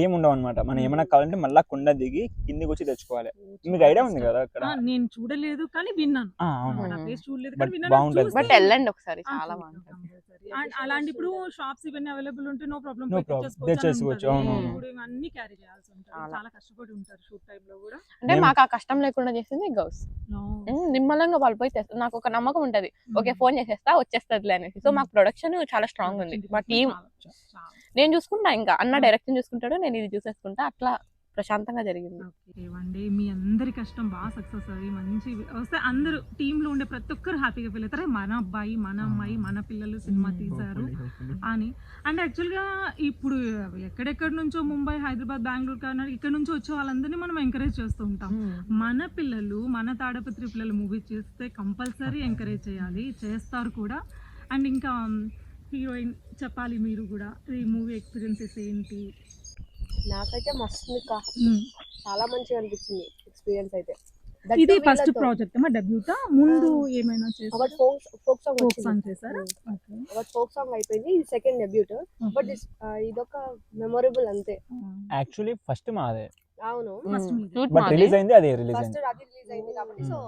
ఏముండవు అనమాట. మనం ఏమైనా కావాలంటే మళ్ళా కొండ దిగి కిందికి వచ్చి తెచ్చుకోవాలి. మీకు ఐడియా ఉంది కదా అక్కడ? నేను చూడలేదు కానీ విన్నాను. అవును. నా ప్లేస్ చూడలేదు But కానీ విన్నాను. బాగుంటది. చూస్తే- బట్ వెళ్ళండి ఒకసారి, చాలా చూద్దాం, బాగుంటుంది. compulsory. And అలాంటి ఇప్పుడు షాప్స్ ఇవన్నీ అవైలబుల్ ఉంటే నో ప్రాబ్లం, No problem. తెచ్చేసుకోవచ్చు, అవును. ఇప్పుడు అన్ని క్యారీ చేయాల్సి ఉంటుంది, చాలా. చాలా కష్టపడి ఉంటారు షూట్ టైం లో కూడా. అంటే మాకు ఆ కష్టం లేకుండా చేసింది గౌస్. నిమ్మలంగా వాళ్ళు పోయి తెస్తారు. నాకు ఒక నమ్మకం ఉంటది, ఓకే ఫోన్ చేసేస్తా వచ్చేస్తదిలే అనేసి. సో మాకు ప్రొడక్షన్ చాలా స్ట్రాంగ్ ఉంది. మా టీం నేను చూసుకుంటా, ఇంకా అన్న డైరెక్షన్ చూసుకుంటాడు, నేను ఇది చూసేసుకుంటా. అట్లా ప్రశాంతంగా జరిగింది. ఓకే, మీ అందరి కష్టం బాగా సక్సెస్ అయ్యి మంచి వస్తే అందరూ టీమ్ లో ఉండే ప్రతి ఒక్కరు హ్యాపీగా ఫీల్ అవుతారు. మన అబ్బాయి, మన అమ్మాయి, మన పిల్లలు సినిమా తీశారు అని. అండ్ యాక్చువల్గా ఇప్పుడు ఎక్కడెక్కడి నుంచో ముంబై, హైదరాబాద్, బెంగళూరు, కర్ణాటక ఇక్కడ నుంచి వచ్చే వాళ్ళందరినీ మనం ఎంకరేజ్ చేస్తూ ఉంటాం. మన పిల్లలు, మన తాడపత్రి పిల్లలు మూవీ చేస్తే కంపల్సరీ ఎంకరేజ్ చేయాలి, చేస్తారు కూడా. అండ్ ఇంకా హీరోయిన్ చెప్పాలి, మీరు కూడా ఈ మూవీ ఎక్స్పీరియన్సెస్ ఏంటి? నాకైతే మస్తు చాలా మంచిగా అనిపించింది ఎక్స్పీరియన్స్ అయితే. ఇది ఫస్ట్ ప్రాజెక్ట్ మా డెబ్యూటా? ముందు ఏమైనా ఒకటి చేసారా? ఫోక్ సాంగ్ ఫోక్ సాంగ్ చేశారా? ఓకే. ఒకటి ఫోక్ సాంగ్ అయిపోయింది, ఇది సెకండ్ డెబ్యూట్. బట్ ఇదొక మెమొరబుల్ అంతే. యాక్చువల్లీ ఫస్ట్ మాదే, అవును, ఫస్ట్ మీదే. షూట్ బట్ రిలీజ్ అయింది అదే రిలీజ్ ఫస్ట్ అయింది. అది రిలీజ్ అయింది కాబట్టి. సో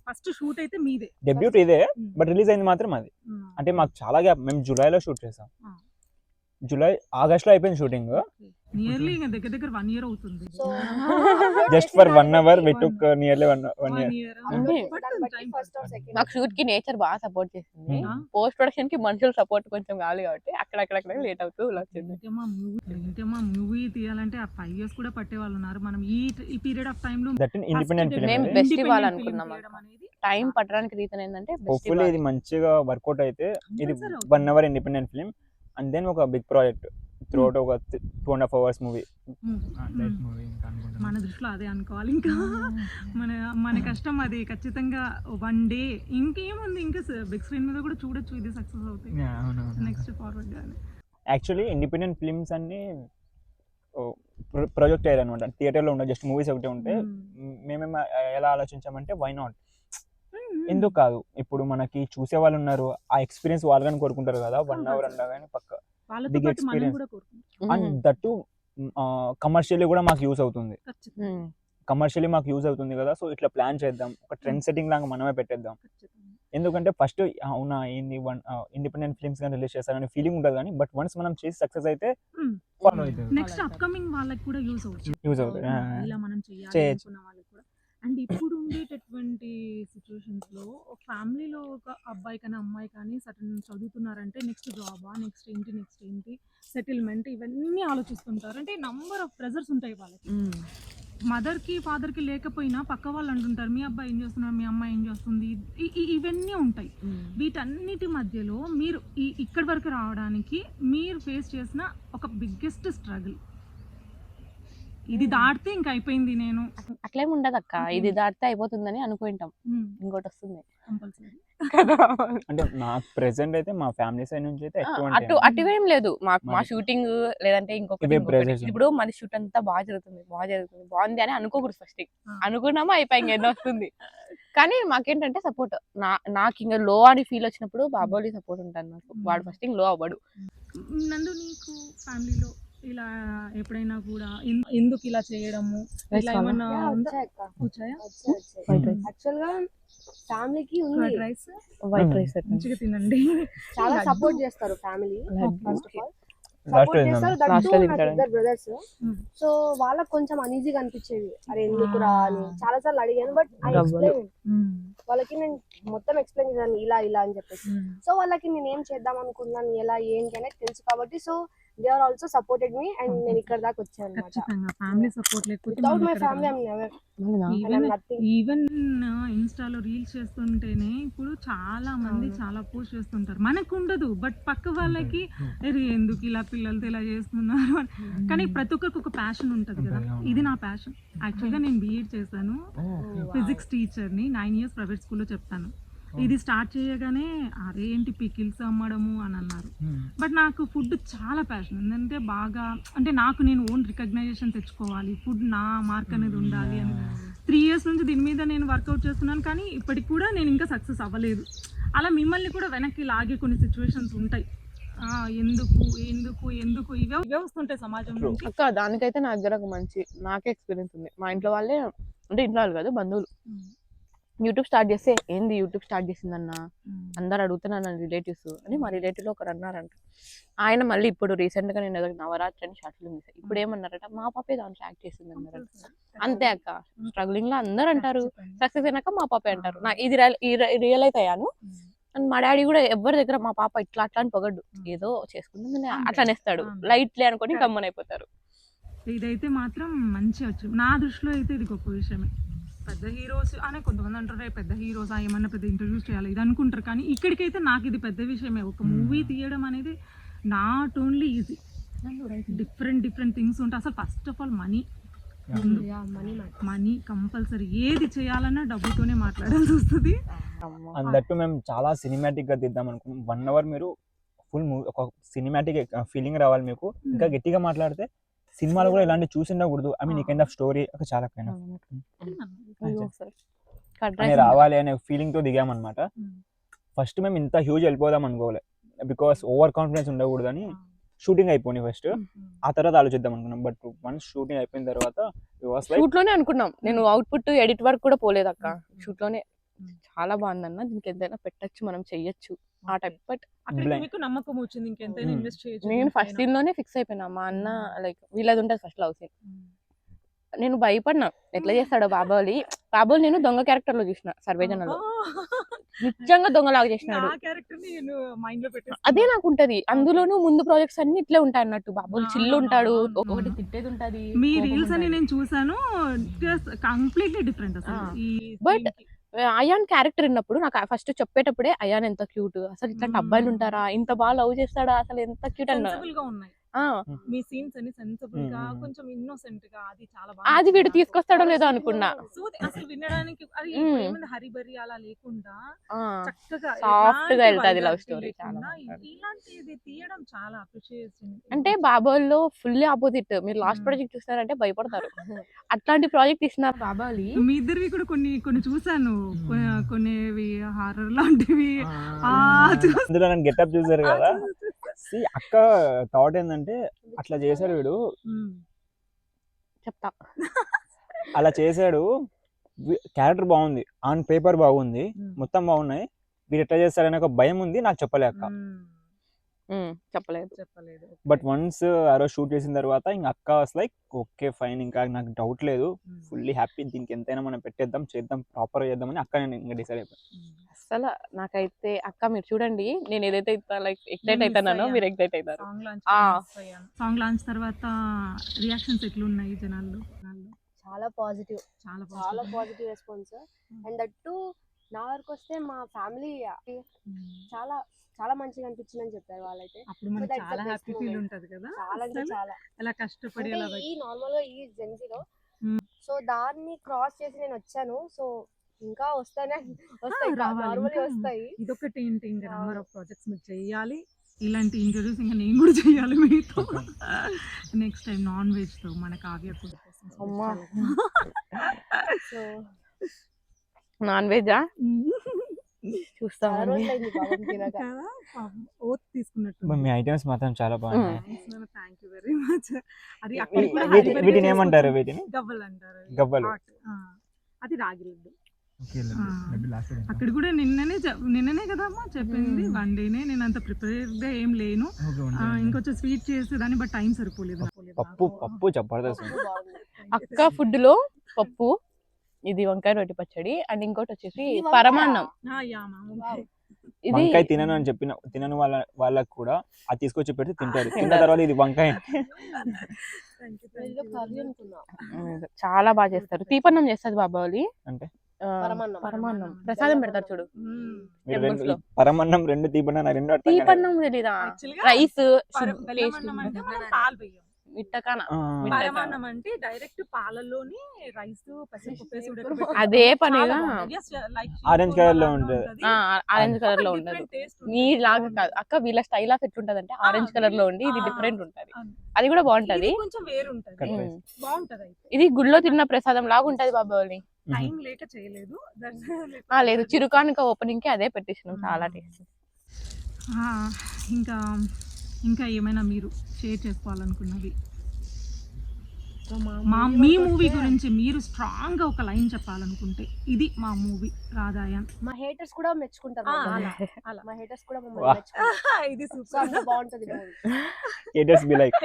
ఫస్ట్ షూట్ అయితే మీదే. డెబ్యూట్ ఇదే, బట్ రిలీజ్ అయింది మాత్రం అది. అంటే మాకు చాలా గ్యాప్. మేము జూలైలో షూట్ చేసాం, ఆగస్ట్ లో అయిపోయింది షూటింగ్. నియర్లీ దగ్గర దగ్గర 1 year అవుతుంది. So just for 1 hour we took nearly 1 year. First or second నాకు షూట్ కి నేచర్ బాగా సపోర్ట్ చేసింది. పోస్ట్ ప్రొడక్షన్ కి మనుషుల సపోర్ట్ కొంచెం కావాలి కాబట్టి అక్కడక్కడ లేట్ అవుతూ వచ్చింది. ఇంకేమా మూవీ తీయాలంటే ఆ 5 years కూడా పట్టే వాళ్ళు ఉన్నారు. మనం ఈ పీరియడ్ ఆఫ్ టైం లో దట్ ఇండిపెండెంట్ మేము ఫిల్మ్. best ఇవ్వాలనుకున్నాం. టైం పట్టడానికి రీజన్ ఏంటంటే హోప్ఫుల్లీ ఇది మంచిగా వర్కౌట్ అయితే ఇది 1 hour independent film and then ఒక బిగ్ ప్రాజెక్ట్ త్రూఅవుట్ ఒక 2.5 hours మూవీ. మన దృష్టిలో అదే అనుకోవాలి. ఇంకా మన కష్టం అది ఖచ్చితంగా 1 day. ఇంకేముంది, ఇంకా బిగ్ స్క్రీన్ మీద కూడా చూడొచ్చు, ఇది సక్సెస్ అవుతాయి నెక్స్ట్ ఫార్వర్డ్ గానే. యాక్చువల్లీ ఇండిపెండెంట్ ఫిల్మ్స్ అన్ని ప్రొజెక్ట్ అయ్యారు అనమాట. థియేటర్లో ఉండే జస్ట్ మూవీస్ ఒకటే ఉంటే మేమేమో ఎలా ఆలోచించామంటే వై నాట్, ఎందుకు కాదు, ఇప్పుడు మనకి చూసే వాళ్ళు ఉన్నారు, ఆ ఎక్స్పీరియన్స్ వాళ్ళు కానీ కోరుకుంటారు కదా. 1 hour అన్నా కానీ పక్క వాళ్ళతో బిగ్ పాటు మనం ఎక్స్పీరియన్స్. కూడా కోరుకుంటాం. అండ్ దట్టు కమర్షియల్లీ కూడా మాకు యూస్ అవుతుంది. ఖచ్చితంగా కమర్షియల్లీ మాకు యూజ్ అవుతుంది కదా. సో ఇట్లా ప్లాన్ చేద్దాం, ఒక ట్రెండ్ సెట్టింగ్ లాగా మనమే పెట్టేద్దాం. ఖచ్చితంగా. ఎందుకంటే ఫస్ట్ అవునా ఏంది ఇండిపెండెంట్ ఫిల్మ్స్ కానీ రిలీజ్ చేస్తారనే ఫీలింగ్ ఉంటుంది కానీ బట్ వన్స్ మనం చేసి సక్సెస్ అయితే ఫాలో అవుతుంది, నెక్స్ట్ అప్కమింగ్ వాళ్ళకి కూడా యూస్ అవుతుంది. యూజ్ అవుతుంది. ఇలా మనం చేయాలి చేయొచ్చు. అనుకున్న వాళ్ళకి కూడా. అండ్ ఇప్పుడు ఉండేటటువంటి సిచ్యువేషన్స్ లో ఫ్యామిలీలో ఒక అబ్బాయి కానీ అమ్మాయి కానీ సటన్ చదువుతున్నారంటే నెక్స్ట్ జాబా, నెక్స్ట్ ఏంటి సెటిల్మెంట్, ఇవన్నీ ఆలోచిస్తుంటారు. అంటే నంబర్ ఆఫ్ ప్రెజర్స్ ఉంటాయి వాళ్ళకి. మదర్కి ఫాదర్కి లేకపోయినా పక్క వాళ్ళు అంటుంటారు మీ అబ్బాయి ఏం చేస్తున్నారు, మీ అమ్మాయి ఏం చేస్తుంది, ఇవన్నీ ఉంటాయి. వీటన్నిటి మధ్యలో మీరు ఇక్కడి వరకు రావడానికి మీరు ఫేస్ చేసిన ఒక బిగ్గెస్ట్ స్ట్రగుల్, ఇది దాటితే ఇంక అయిపోయింది నేను అట్లేం ఉండదు అక్క, ఇది దాటితే అయిపోతుందని అనుకుంటాం, ఇంకోటి వస్తుంది కంపల్సరీ. అంటే నాకు ప్రెసెంట్ అయితే మా ఫ్యామిలీ సైడ్ నుంచి అయితే ఎక్కువ అటు అటువేం లేదు, మా షూటింగ్ లేదంటే ఇంకొకటి. ఇప్పుడు మాది షూట్ అంతా బాగా జరుగుతుంది బాగుంది అని అనుకోకూడదు. ఫస్ట్ అనుకున్నామా అయిపోయి ఏదో వస్తుంది. కానీ మాకేంటంటే సపోర్ట్, నాకు ఇంకా లో అని ఫీల్ వచ్చినప్పుడు బాబోలి సపోర్ట్ ఉంటాను నాకు. వాడు ఫస్ట్ లో అవ్వడు. నందు, నీకు ఫ్యామిలీలో ఇలా ఎప్పుడైనా కూడా ఎందుకు ఇలా చేయడము ఇలా ఏమన్నా వచ్చాయా? యాక్చువల్ గా ఫ్యామిలీకి ఉంది వైట్ రైస్ మంచిగా తినండి. చాలా సపోర్ట్ చేస్తారు family. First of all Last support చేస్తారు. last లో నాకు తింటాడు. ఇద్దరు బ్రదర్స్. సో వాళ్ళకి కొంచెం అనీజీగా అనిపించేది, అరే ఎందుకు రా అని చాలా సార్లు అడిగాను. బట్ ఐ ఎక్స్ప్లెయిన్, వాళ్ళకి నేను మొత్తం ఎక్స్ప్లెయిన్ చేశాను ఇలా అని చెప్పేసి. సో వాళ్ళకి నేను ఏం చేద్దాం అనుకున్నాను, ఎలా ఏంటి అనేది తెలుసు కాబట్టి so they are also supported me and నేను ఇక్కడ దాకా వచ్చాను అన్నమాట. ఖచ్చితంగా ఫ్యామిలీ సపోర్ట్ లేకపోతే without my family I never nothing. Even ఇన్స్టాలో రీల్స్ చేస్తుంటేనే ఇప్పుడు చాలా మంది చాలా పోస్ట్ చేస్తుంటారు, మనకు ఉండదు బట్ పక్క వాళ్ళకి ఎందుకు ఇలా పిల్లలతో ఇలా చేస్తున్నారు అని. కానీ ప్రతి ఒక్కరికి ఒక ప్యాషన్ ఉంటుంది కదా, ఇది నా ప్యాషన్. యాక్చువల్గా నేను బీఎడ్ చేశాను, ఫిజిక్స్ టీచర్ని, 9 years ప్రైవేట్ స్కూల్లో చెప్తాను. ఇది స్టార్ట్ చేయగానే అరే ఏంటి పికిల్స్ అమ్మడము అని అన్నారు. బట్ నాకు ఫుడ్ చాలా ప్యాషన్. ఏంటంటే బాగా అంటే నాకు నేను ఓన్ రికగ్నైజేషన్ తెచ్చుకోవాలి, ఫుడ్ నా మార్క్ అనేది ఉండాలి అని 3 years నుంచి దీని మీద నేను వర్కౌట్ చేస్తున్నాను. కానీ ఇప్పటికి కూడా నేను ఇంకా సక్సెస్ అవ్వలేదు. అలా మిమ్మల్ని కూడా వెనక్కి లాగే కొన్ని సిచ్యువేషన్స్ ఉంటాయి. ఎందుకు ఇవే వస్తుంటాయి సమాజం నుంచి. అక్క దానికైతే నా దగ్గర ఒక నాకే ఎక్స్పీరియన్స్ ఉంది. మా ఇంట్లో వాళ్ళే అంటే ఇంట్లో వాళ్ళు కాదు బంధువులు యూట్యూబ్ స్టార్ట్ చేస్తే ఏంది యూట్యూబ్ స్టార్ట్ చేసిందన్న అందరు అడుగుతున్నారు నన్ను రిలేటివ్స్ అని. మా రిలేటివ్లో ఒకరు అన్నారంట. ఆయన మళ్ళీ ఇప్పుడు రీసెంట్ గా నేను ఏదో నవరాత్రి అని షార్ట్ ఫిల్మ్ చేశాను. ఇప్పుడు ఏమన్నారట మా పాపే దాంట్లో యాక్ట్ చేసింది అన్నారట. అంతే అక్క, స్ట్రగ్లింగ్ లో అందరు అంటారు, సక్సెస్ అయినాక మా పాపే అంటారు. నాకు ఇది రియలైజ్ అయ్యాను. అండ్ మా డాడీ కూడా ఎవరి దగ్గర మా పాప ఇట్లా అట్లా అని పొగడ్డు, ఏదో చేసుకుంటుంది అట్లా అనేస్తాడు, లైట్లే అనుకొని గమ్మన్ అయిపోతారు. ఇదైతే మాత్రం మంచి వచ్చు. నా దృష్టిలో అయితే ఇది గొప్ప విషయమే. పెద్ద హీరోస్ అనే కొంతమంది అంటారు పెద్ద హీరోస్ ఏమన్నా పెద్ద ఇంటర్వ్యూస్ చేయాలి ఇది అనుకుంటారు. కానీ ఇక్కడికైతే నాకు ఇది పెద్ద విషయమే. ఒక మూవీ తీయడం అనేది not only easy, different things ఉంటాయి. అసలు first of all money compulsory. ఏది చేయాలన్నా డబ్బుతోనే మాట్లాడాల్సి వస్తుంది. అందట్టు మేము చాలా సినిమాటిక్ గా తీద్దాం అనుకున్నాం. 1 hour మీరు ఫుల్ మూవీ ఒక సినిమాటిక్ ఫీలింగ్ రావాలి మీకు. ఇంకా గట్టిగా మాట్లాడితే సినిమాలు కూడా ఇలాంటి చూసి ఉండకూడదు. ఐ మీన్ ఈ కైండ్ ఆఫ్ స్టోరీ చాలా కైండ్ ఆఫ్ రావాలి అనే ఫీలింగ్ తో దిగామన్నమాట. ఫస్ట్ మేము ఇంత హ్యూజ్ వెళ్ళిపోదాం అనుకోలే, బికాస్ ఓవర్ కాన్ఫిడెన్స్ ఉండకూడదని షూటింగ్ అయిపోయింది ఫస్ట్, ఆ తర్వాత ఆలోచిద్దాం అనుకున్నాం. బట్ వన్స్ షూటింగ్ అయిపోయిన తర్వాత షూట్ లోనే అనుకున్నాం. నేను అవుట్పుట్ ఎడిట్ వర్క్ కూడా పోలేదు అక్క, షూట్ లోనే చాలా బాగుందన్న, దీనికి ఎంతైనా పెట్టచ్చు, మనం చెయ్యొచ్చు ఆ టైప్. బట్ మీకు నమ్మకం వచ్చింది ఇంకెంతైనా ఇన్వెస్ట్ చేయొచ్చు. నేను ఫస్ట్ సీన్ లోనే ఫిక్స్ అయిపోయినా. మా అన్న లైక్ వీళ్ళది ఉంటుంది ఫస్ట్ లవ్ సీన్. నేను భయపడినా ఎట్లా చేస్తాడో బాబోలి. నేను దొంగ క్యారెక్టర్ లో చూసిన సర్వేజనలో, నిజంగా దొంగలాగా చేసినాడు. అదే నాకు ఉంటది. అందులోనూ ముందు ప్రాజెక్ట్స్ అన్ని ఇట్లే ఉంటాయి అన్నట్టు. బాబోలు చిల్లు ఉంటాడు, ఒకటి తిట్టేది ఉంటది. మీ రీల్స్ అని నేను చూసాను, కంప్లీట్లీ డిఫరెంట్ అసలు. బట్ అయాన్ క్యారెక్టర్ ఉన్నప్పుడు నాకు ఫస్ట్ చెప్పేటప్పుడే అయాన్ ఎంత క్యూట్, అసలు ఇట్లాంటి అబ్బాయిలు ఉంటారా, ఇంత బాగా లవ్ చేస్తాడా, అసలు ఎంత క్యూట్ అన్న. మీ సీన్స్ అన్ని సెన్సిబుల్ గా కొంచెం ఇన్నోసెంట్ గా అది చాలా బాగా. అది వీడు తీసుకొస్తాడో లేదో అనుకున్నా. అసలు వినడానికి అది ఏమైనా హరిబరి అలా లేకుండా చక్కగా సాఫ్ట్ గా వెళ్తాది లవ్ స్టోరీ. ఇలాంటిది తీయడం చాలా అప్రిషియేషన్. అంటే బాబోల్లో ఫుల్లీ ఆపోజిట్. మీరు లాస్ట్ ప్రాజెక్ట్ చూస్తారంటే భయపడతారు. అట్లాంటి ప్రాజెక్ట్ ఇస్తున్నారు బాబాలి. మీ ఇద్దరివి కూడా కొన్ని చూసాను, కొన్ని హారర్ లాంటివి. అందులో నన్ను గెటప్ చూసారు కదా. అక్క థాట్ ఏంటంటే అట్లా చేశాడు వీడు, చెప్తా అలా చేశాడు. క్యారెక్టర్ బాగుంది, ఆన్ పేపర్ బాగుంది, మొత్తం బాగున్నాయి. వీరు ఎట్లా చేస్తారనే ఒక భయం ఉంది, నాకు చెప్పలే అక్క. చెప్పలేదు. చెప్పలేదు. బట్ వన్స్ ఆ రోజు షూట్ చేసిన తర్వాత ఇంకా అక్క వాస్ లైక్ ఓకే ఫైన్, ఇంకా నాకు డౌట్ లేదు, ఫుల్లీ హ్యాపీ, దీనికి ఎంతైనా మనం పెట్టేద్దాం, చేద్దాం, ప్రాపర్ చేద్దామని అక్క నేను ఇంకా డిసైడ్ అయిపోయాను. అసలు నాకైతే అక్క మీరు చూడండి, నేను ఏదైతే లైక్ ఎక్సైట్ అవుతున్నానో మీరు ఎక్సైట్ అవుతారు. సాంగ్ లాంచ్ తర్వాత రియాక్షన్స్ ఎట్లున్నాయి జనాల్లో? చాలా పాజిటివ్, చాలా పాజిటివ్ రెస్పాన్స్. అండ్ దట్టు నా వరకు వస్తే మా ఫ్యామిలీ చాలా చాలా మంచిగా అనిపించిందని చెప్పారు వాళ్ళైతే. అప్పుడు మనకి that's the చాలా best హ్యాపీ ఫీల్ moment. ఉంటది కదా, చాలా అంటే చాలా అలా కష్టపడి అంటే అలా ఈ నార్మల్ గా ఈ జెన్జీలో Hmm. సో దాన్ని క్రాస్ చేసి నేను వచ్చాను. సో ఇంకా వస్తాయి రావాలి, నార్మల్లీ ఇంకా వస్తాయి. ఇదొకటి ఏంటి, ఇంకా నెంబర్ ఆఫ్ ప్రాజెక్ట్స్ మీరు చేయాలి, ఇలాంటి ఇంటర్వ్యూస్ ఇంకా నేను కూడా చేయాలి మీతో. నెక్స్ట్ టైం నాన్ వెజ్ తో మన కావ్య కూడా అమ్మా. సో నాన్ వెజా చాలా చూస్తామండి. రోజులైంది పాపం తినక. ఓత్ తీసుకున్నట్టు. మీ ఐటమ్స్ మాత్రం చాలా బాగున్నాయి. Thank you very much. అది వీ- అక్కడ కూడా వీటి- హరిబరిగా వీటిని ఏమంటారు? చేసుకొచ్చాం. వీటిని గవ్వలు అంటారు. గవ్వలు. Hot. అది రాగి లడ్డు. అక్కడ కూడా నిన్ననే కదమ్మా చెప్పింది, వన్ డేనే. నేను అంత ప్రిపేర్డ్ గా ఏం లేను, ఇంకొంచెం స్వీట్ చేసేదాన్ని, బట్ టైం సరిపోలేదు. పప్పు జబర్దస్త్ ఉంది. బాగుంది. అక్క ఫుడ్ లో పప్పు, ఇది వంకాయ రొట్టి పచ్చడి, అండ్ ఇంకోటి వచ్చేసి ఈ వంకాయ? పరమాన్నం. ఇది వంకాయ తినను అని చెప్పిన తినను వాళ్ళకి కూడా అది తీసుకొచ్చి పెడితే తింటారు. తిన్న తర్వాత ఇది వంకాయ ఏదో కర్రీ అనుకున్నా. చాలా బాగా చేస్తారు. తీపన్నం చేస్తుంది బాబావలి, అంటే పరమాన్నం. పరమాన్నం ప్రసాదం పెడతారు చూడు మీరు Temples రెండు లో. పరమన్నం రెండు తీపన్నా నాకు రెండు అర్థం కాలేదు. తీపన్నం తెలీదా? రైస్ పాలు వేయం. మిట్టకాన ఆ, పరమాన్నం అంటే డైరెక్ట్ పాలల్లోని రైస్ పెసరపప్పు ఉడకబెట్టి అదే పనిగా ఆరెంజ్ కలర్ లో ఉంటుంది. ఆరెంజ్ కలర్ లో ఉండదు, నీ లాగా కాదు అక్క. వీళ్ళ స్టైల్ ఆఫ్ ఎట్లుంటది అంటే ఆరెంజ్ కలర్ లో ఉండి ఇది డిఫరెంట్ ఉంటది, అది కూడా బాగుంటది. కొంచెం వేరు ఉంటది, Cut ఉమ్. rice. బాగుంటది. అయితే ఇది గుళ్ళో తిన్న ప్రసాదం లాగా ఉంటది బాబావలి. టైం లేక చేయలేదు. లేదు, చిరుకానుక ఓపెనింగ్ కి అదే పెట్టించినాం, చాలా టేస్ట్. ఇంకా ఏమైనా మీరు షేర్ చేసుకోవాలనుకున్నవి? మీ మూవీ గురించి మీరు స్ట్రాంగ్ గా ఒక లైన్ చెప్పాలనుకుంటే, ఇది మా మూవీ రాధాయన్. మా హేటర్స్ కూడా మెచ్చుకుంటారు ఆ, మమ్మల్ని. అలా. మా హేటర్స్ కూడా Wow. మమ్మల్ని మెచ్చుకుంటారు. ఇది సో సూపర్. అంత బాగుంటది movie. Haters be like,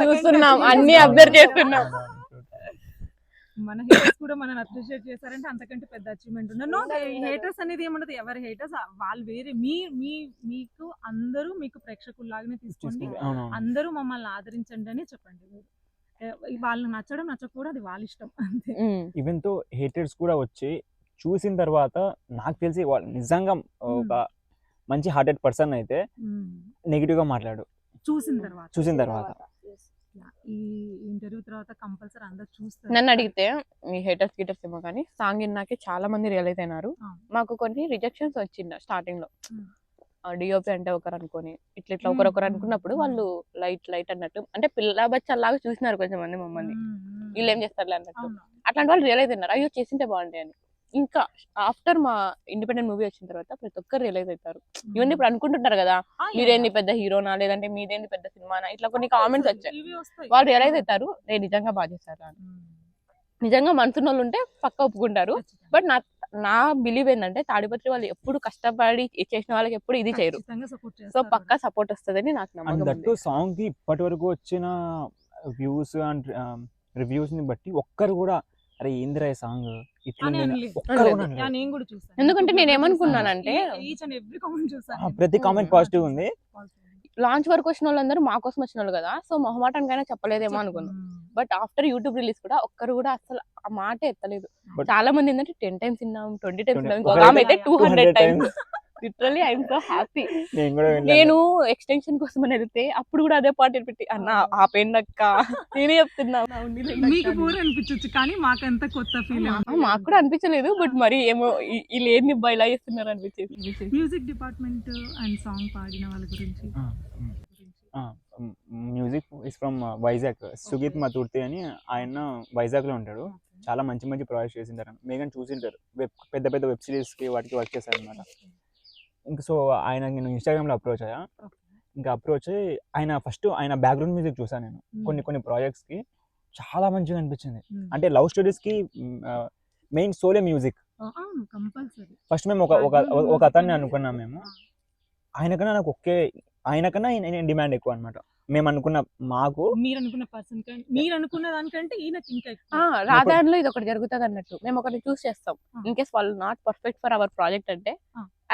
చూస్తున్నాం, అన్ని అబ్జర్వ్ చేస్తున్నాం. మన హేటర్స్ కూడా మనల్ని అప్రిషియేట్ చేశారంటే అంతకంటే పెద్ద అచీవ్మెంట్ ఉండదు. నో హేటర్స్ అనేది ఏముండదు, ఎవరి హేటర్స్ వాళ్ళు వేరే. మీకు అందరూ మీకు ప్రేక్షకుల్లాగానే తీసుకోండి, అందరూ మమ్మల్ని ఆదరించండి అని చెప్పండి. మీరు వాళ్ళు నచ్చడం నచ్చకపోవడం అది వాళ్ళ ఇష్టం అంతే. ఈవెన్ తో హేటర్స్ కూడా వచ్చి చూసిన తర్వాత నాకు తెలిసి వాళ్ళు నిజంగా ఒక మంచి హార్టెడ్ పర్సన్ అయితే నెగిటివ్ గా మాట్లాడు చూసిన తర్వాత Yes. ఈ ఇంటర్వ్యూ తర్వాత కంపల్సరీ అందరు చూస్తారు. నన్ను అడిగితే మీ హేటర్స్ గిటర్స్ ఏమో కానీ సాంగ్ విన్నాకే చాలా మంది రియలైజ్ అయినారు. మాకు కొన్ని రిజెక్షన్స్ వచ్చింది స్టార్టింగ్ లో. డిఓపి అంటే ఒకరు అనుకొని ఇట్లా ఒకరొకరు అనుకున్నప్పుడు వాళ్ళు లైట్ అన్నట్టు, అంటే పిల్ల బచ్చల్లాగా చూసినారు కొంచెం మంది మమ్మల్ని, వీళ్ళు ఏం చేస్తారులే అన్నట్టు. అట్లాంటి వాళ్ళు రియలైజ్ అయినారు, అయ్యో చేసింటే బాగుంటాయి అని. ఇంకా ఆఫ్టర్ మా ఇండిపెండెంట్ మూవీ వచ్చిన తర్వాత ప్రతి ఒక్కరు రియలైజ్ అవుతారు. ఇవన్నీ ఇప్పుడు అనుకుంటుంటారు కదా, మీరేంది పెద్ద హీరోనా లేదంటే మీదేంది పెద్ద సినిమానా, ఇట్లా కొన్ని కామెంట్స్ వచ్చాయి. వాళ్ళు రియలైజ్ అవుతారు నేను నిజంగా బాగా చేశారు అని. నిజంగా మనసున్న వాళ్ళు ఉంటే పక్క ఒప్పుకుంటారు. బట్ నా బిలీవ్ ఏంటంటే తాడిపత్రి వాళ్ళు ఎప్పుడు కష్టపడి చేసిన వాళ్ళకి ఎప్పుడు ఇది చేయరు. సో పక్కా సపోర్ట్ వస్తుందని నాకు అండ్ నమ్మకం దట్టు ఉంది. సాంగ్ కి ఇప్పటి వరకు వచ్చిన వ్యూస్ అండ్ రివ్యూస్ ని బట్టి ఒక్కరు కూడా అరే ఏందిరా ఈ సాంగ్ ఇట్లా ఒక్కరు కూడా అనలేదు. నేను కూడా చూసాను. ఎందుకంటే నేను ఏమనుకున్నానంటే ఈచ్ అండ్ ఎవ్రీ కామెంట్ చూసాను. ప్రతి కామెంట్ పాజిటివ్ ఉంది. లాంచ్ వరకు వచ్చిన వాళ్ళందరూ మా కోసం వచ్చిన వాళ్ళు కదా, సో మొహమాటానికైనా చెప్పలేదేమో అనుకున్నాం. బట్ ఆఫ్టర్ యూట్యూబ్ రిలీజ్ కూడా ఒక్కరు కూడా అసలు ఆ మాట ఎత్తలేదు. But- చాలా మంది ఏంటంటే 10 times విన్నాం, 20 times విన్నాం, ఒక ఇంకొక ఆమె అయితే 200 times. times. Literally I'm so happy. నేను కూడా విన్నాను. నేను ఎక్స్టెన్షన్ కోసం అని వెళ్తే అప్పుడు కూడా అదే పాట పెట్టి అన్న ఆపేయండి అక్క, నేనే చెప్తున్నా. మీకు బోర్ అనిపించవచ్చు కానీ మాకంత కొత్త ఫీల్. మాకు కూడా అనిపించలేదు, బట్ మరి ఏమో వీళ్ళు ఏంది ఇలా చేస్తున్నారు అనిపించేసి. మ్యూజిక్ డిపార్ట్మెంట్ అండ్ సాంగ్ పాడిన వాళ్ళ గురించి. Music is from Vizag. Sugeeth Mathurthi అని ఆయన వైజాగ్ లో ఉంటాడు. చాలా మంచి మంచి ప్రాజెక్ట్స్ చేసింటారు. మేఘన్ చూసింటారు, పెద్ద పెద్ద వెబ్ సిరీస్ కి వాటికి వర్క్ చేశారు అనమాట. ఇంకా సో ఆయన నేను ఇన్స్టాగ్రామ్ లో అప్రోచ్ అయ్యా. ఇంకా అప్రోచ్ అయ్యి ఆయన బ్యాక్గ్రౌండ్ మ్యూజిక్ చూసాను నేను కొన్ని ప్రాజెక్ట్స్ కి. చాలా మంచిగా అనిపించింది. అంటే లవ్ స్టోరీస్ కి మెయిన్ సోలే మ్యూజిక్ అవును కంపల్సరీ. ఫస్ట్ మేము ఒక అతన్ని అనుకున్నాం మేము. ఆయనకన్నా నాకు ఆయనకన్నా నేను డిమాండ్ ఎక్కువ అనమాట. మేము అనుకున్న మాకు మీరు అనుకున్న పర్సన్ మీరు అనుకున్న దానికంటే ఈయనకి ఇంకా ఎక్కువ. రాధాలో ఇది ఒకటి జరుగుతుంది అన్నట్టు. మేము ఒకరిని చూస్ చేస్తాం. ఇన్ కేస్ వాళ్ళు not perfect for our project అంటే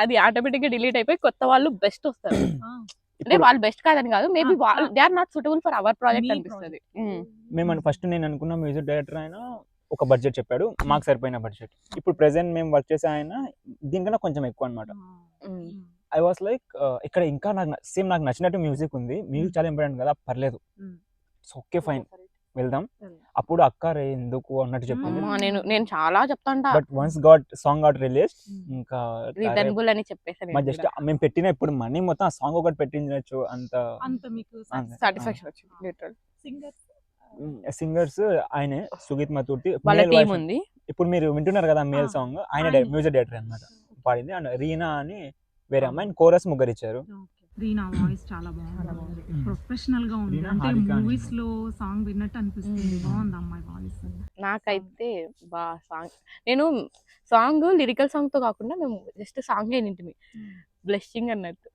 అది ఆటోమేటిక్ గా డిలీట్ అయిపోయి కొత్త వాళ్ళు బెస్ట్ వస్తారు. అంటే వాళ్ళు బెస్ట్ కాదని కాదు, maybe they are not suitable for our project అనిపిస్తుంది. మేము ఫస్ట్ నేను అనుకున్న మ్యూజిక్ డైరెక్టర్ ఆయన ఒక బడ్జెట్ చెప్పాడు, మాకు సరిపోయిన బడ్జెట్. ఇప్పుడు ప్రెసెంట్ మేము వర్క్ చేసే ఆయన దీనికన్నా కొంచెం ఎక్కువ అనమాట. ఐ వాస్ లైక్ ఇక్కడ ఇంకా నాకు నచ్చినట్టు మ్యూజిక్ ఉంది, మ్యూజిక్ చాలా ఇంపార్టెంట్ కదా, పర్లేదు, ఓకే ఫైన్ వెళ్దాం. అప్పుడు అక్క రే ఎందుకు అన్నట్టు చెప్పింది. నేను చాలా చెప్తాంటా, but once song got release ఇంకా అని చెప్పేసి జస్ట్ మేము పెట్టిన ఇప్పుడు మనీ మొత్తం ఆ సాంగ్ ఒకటి పెట్టించచ్చు అంత మీకు సాటిస్ఫాక్షన్ వచ్చింది. లిటరల్ సింగర్స్ ఆయనే సుగీత్ మతూర్తి వాళ్ళ టీం ఉంది. ఇప్పుడు మీరు వింటున్నారు కదా మేల్ సాంగ్, ఆయన మ్యూజిక్ డైరెక్టర్ అన్నమాట పాడింది. అండ్ రీనా అని వేరే అమ్మాయిని కోరస్ ముగ్గురు ఇచ్చారు. రీనా వాయిస్ చాలా బాగుంది, ప్రొఫెషనల్ గా ఉంది. అంటే మూవీస్ లో సాంగ్ విన్నట్టు అనిపిస్తుంది. బాగుంది అమ్మాయి వాయిస్. నాకైతే సాంగ్, నేను సాంగ్ లిరికల్ సాంగ్ తో కాకుండా మేము జస్ట్ సాంగ్ ఏంటిమి బ్లెస్సింగ్ అన్నట్టు.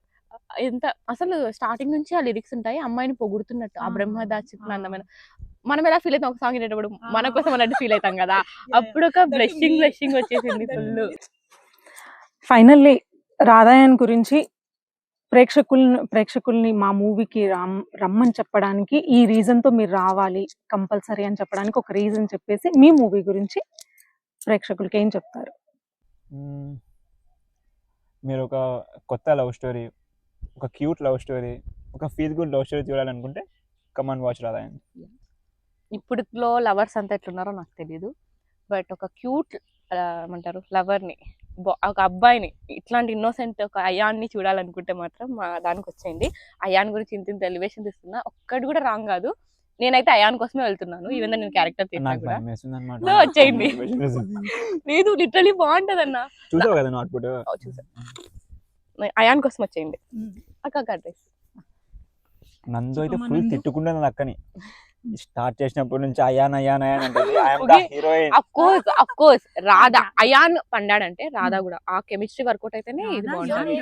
ఎంత అసలు స్టార్టింగ్ నుంచి ఆ లిరిక్స్ ఉంటాయి, అమ్మాయిని పొగుడుతున్నట్టు. ఆ బ్రహ్మ దాచుకున్న అందమైన, మనం ఎలా ఫీల్ అవుతాం ఒక సాంగ్ వినేటప్పుడు మన కోసం అన్నట్టు ఫీల్ అవుతాం కదా, అప్పుడు ఒక బ్లెస్సింగ్ వచ్చేసింది ఫుల్. ఫైనల్లీ రాధాయన్ గురించి ప్రేక్షకుల్ని మా మూవీకి రమ్మని చెప్పడానికి, ఈ రీజన్ తో మీరు రావాలి కంపల్సరీ అని చెప్పడానికి ఒక రీజన్ చెప్పేసి మీ మూవీ గురించి ప్రేక్షకులకి ఏం చెప్తారు? మీరు ఒక కొత్త లవ్ స్టోరీ, ఒక క్యూట్ లవ్ స్టోరీ, ఒక ఫీల్ గుడ్ లవ్ స్టోరీ చూడాలనుకుంటే కమాన్ వాచ్ రాధాయన్. ఇప్పుడులో లవర్స్ అంతా ఎట్లున్నారో నాకు తెలియదు, బట్ ఒక క్యూట్ ఏమంటారు లవర్ని, ఒక అబ్బాయిని, ఇట్లాంటి ఇన్నోసెంట్ ఒక అయాన్ని చూడాలనుకుంటే మాత్రం మా దానికి వచ్చేయండి. అయాన్ గురించి ఇంత ఎలివేషన్ ఇస్తున్నా, ఒక్కటి కూడా రాంగ్ కాదు. నేనైతే అయాన్ కోసమే వెళ్తున్నాను, ఈవెన్ నేను క్యారెక్టర్ తిన్నా కూడా. వచ్చేయండి, లేదు లిటరలీ బాగుంటది అన్న. చూసావు కదా అవుట్పుట్? చూసా. అయాన్ కోసం వచ్చేయండి. అక్క అడ్రస్ నందు అయితే ఫుల్ తిట్టుకుంటుంది అక్కని, స్టార్ట్ చేసినప్పటి నుంచి అయాన్ అంటే heroine. Of course Radha Ayaan పండాడంటే రాధా కూడా ఆ కెమిస్ట్రీ వర్కౌట్ అయితేనే ఇది బాగుంటుంది.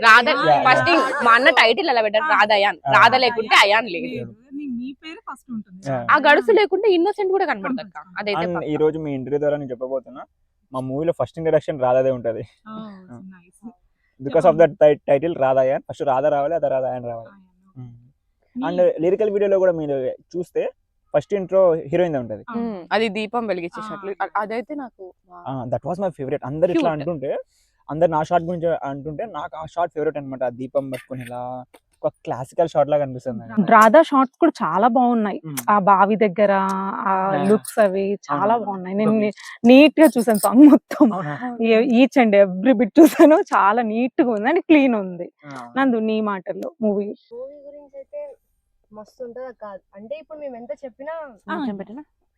రాధా ఫస్ట్ మా అన్న టైటిల్ ఎలా పెట్టారు, రాధా అయాన్. రాధా లేకుంటే అయాన్ లేదు. ఆ గడుసు లేకుంటే ఇన్నోసెంట్ కూడా కనబడతారు. అదైతే ఈ రోజు మీ ఇంటర్వ్యూ ద్వారా నేను చెప్పబోతున్నా, మా మూవీలో ఫస్ట్ ఇంట్రడక్షన్ రాధాదే ఉంటది. Because of that title Radha Ayan. First Radha రావాలి, అదే రాధా అయాన్ రావాలి. అండ్ లిరికల్ వీడియోలో కూడా మీరు చూస్తే ఫస్ట్ ఇంట్రో హీరోయిన్ ఉంటది, అది దీపం వెలిగించేసినట్లు. అదైతే నాకు దట్ వాస్ మై ఫేవరెట్. అందరు ఇట్లా అంటుంటే, అందరు నా షాట్ గురించి అంటుంటే నాకు ఆ షాట్ ఫేవరెట్ అనమాట. ఆ దీపం పట్టుకుని ఇలా ఒక క్లాసికల్ షాట్ లాగా అనిపిస్తుంది. రాధా షాట్స్ కూడా చాలా బాగున్నాయి, ఆ బావి దగ్గర ఆ లుక్స్ అవి చాలా బాగున్నాయి. నేను నీట్ గా చూసాను సాంగ్ మొత్తం, ఈచ్ అండ్ ఎవ్రీ బిట్ చూసాను. చాలా నీట్ గా ఉంది అండ్ క్లీన్ ఉంది. నందు నీ మాటల్లో మూవీ గురించి అయితే మస్తు ఉంటది కాదు అంటే, ఇప్పుడు మేము ఎంత చెప్పినా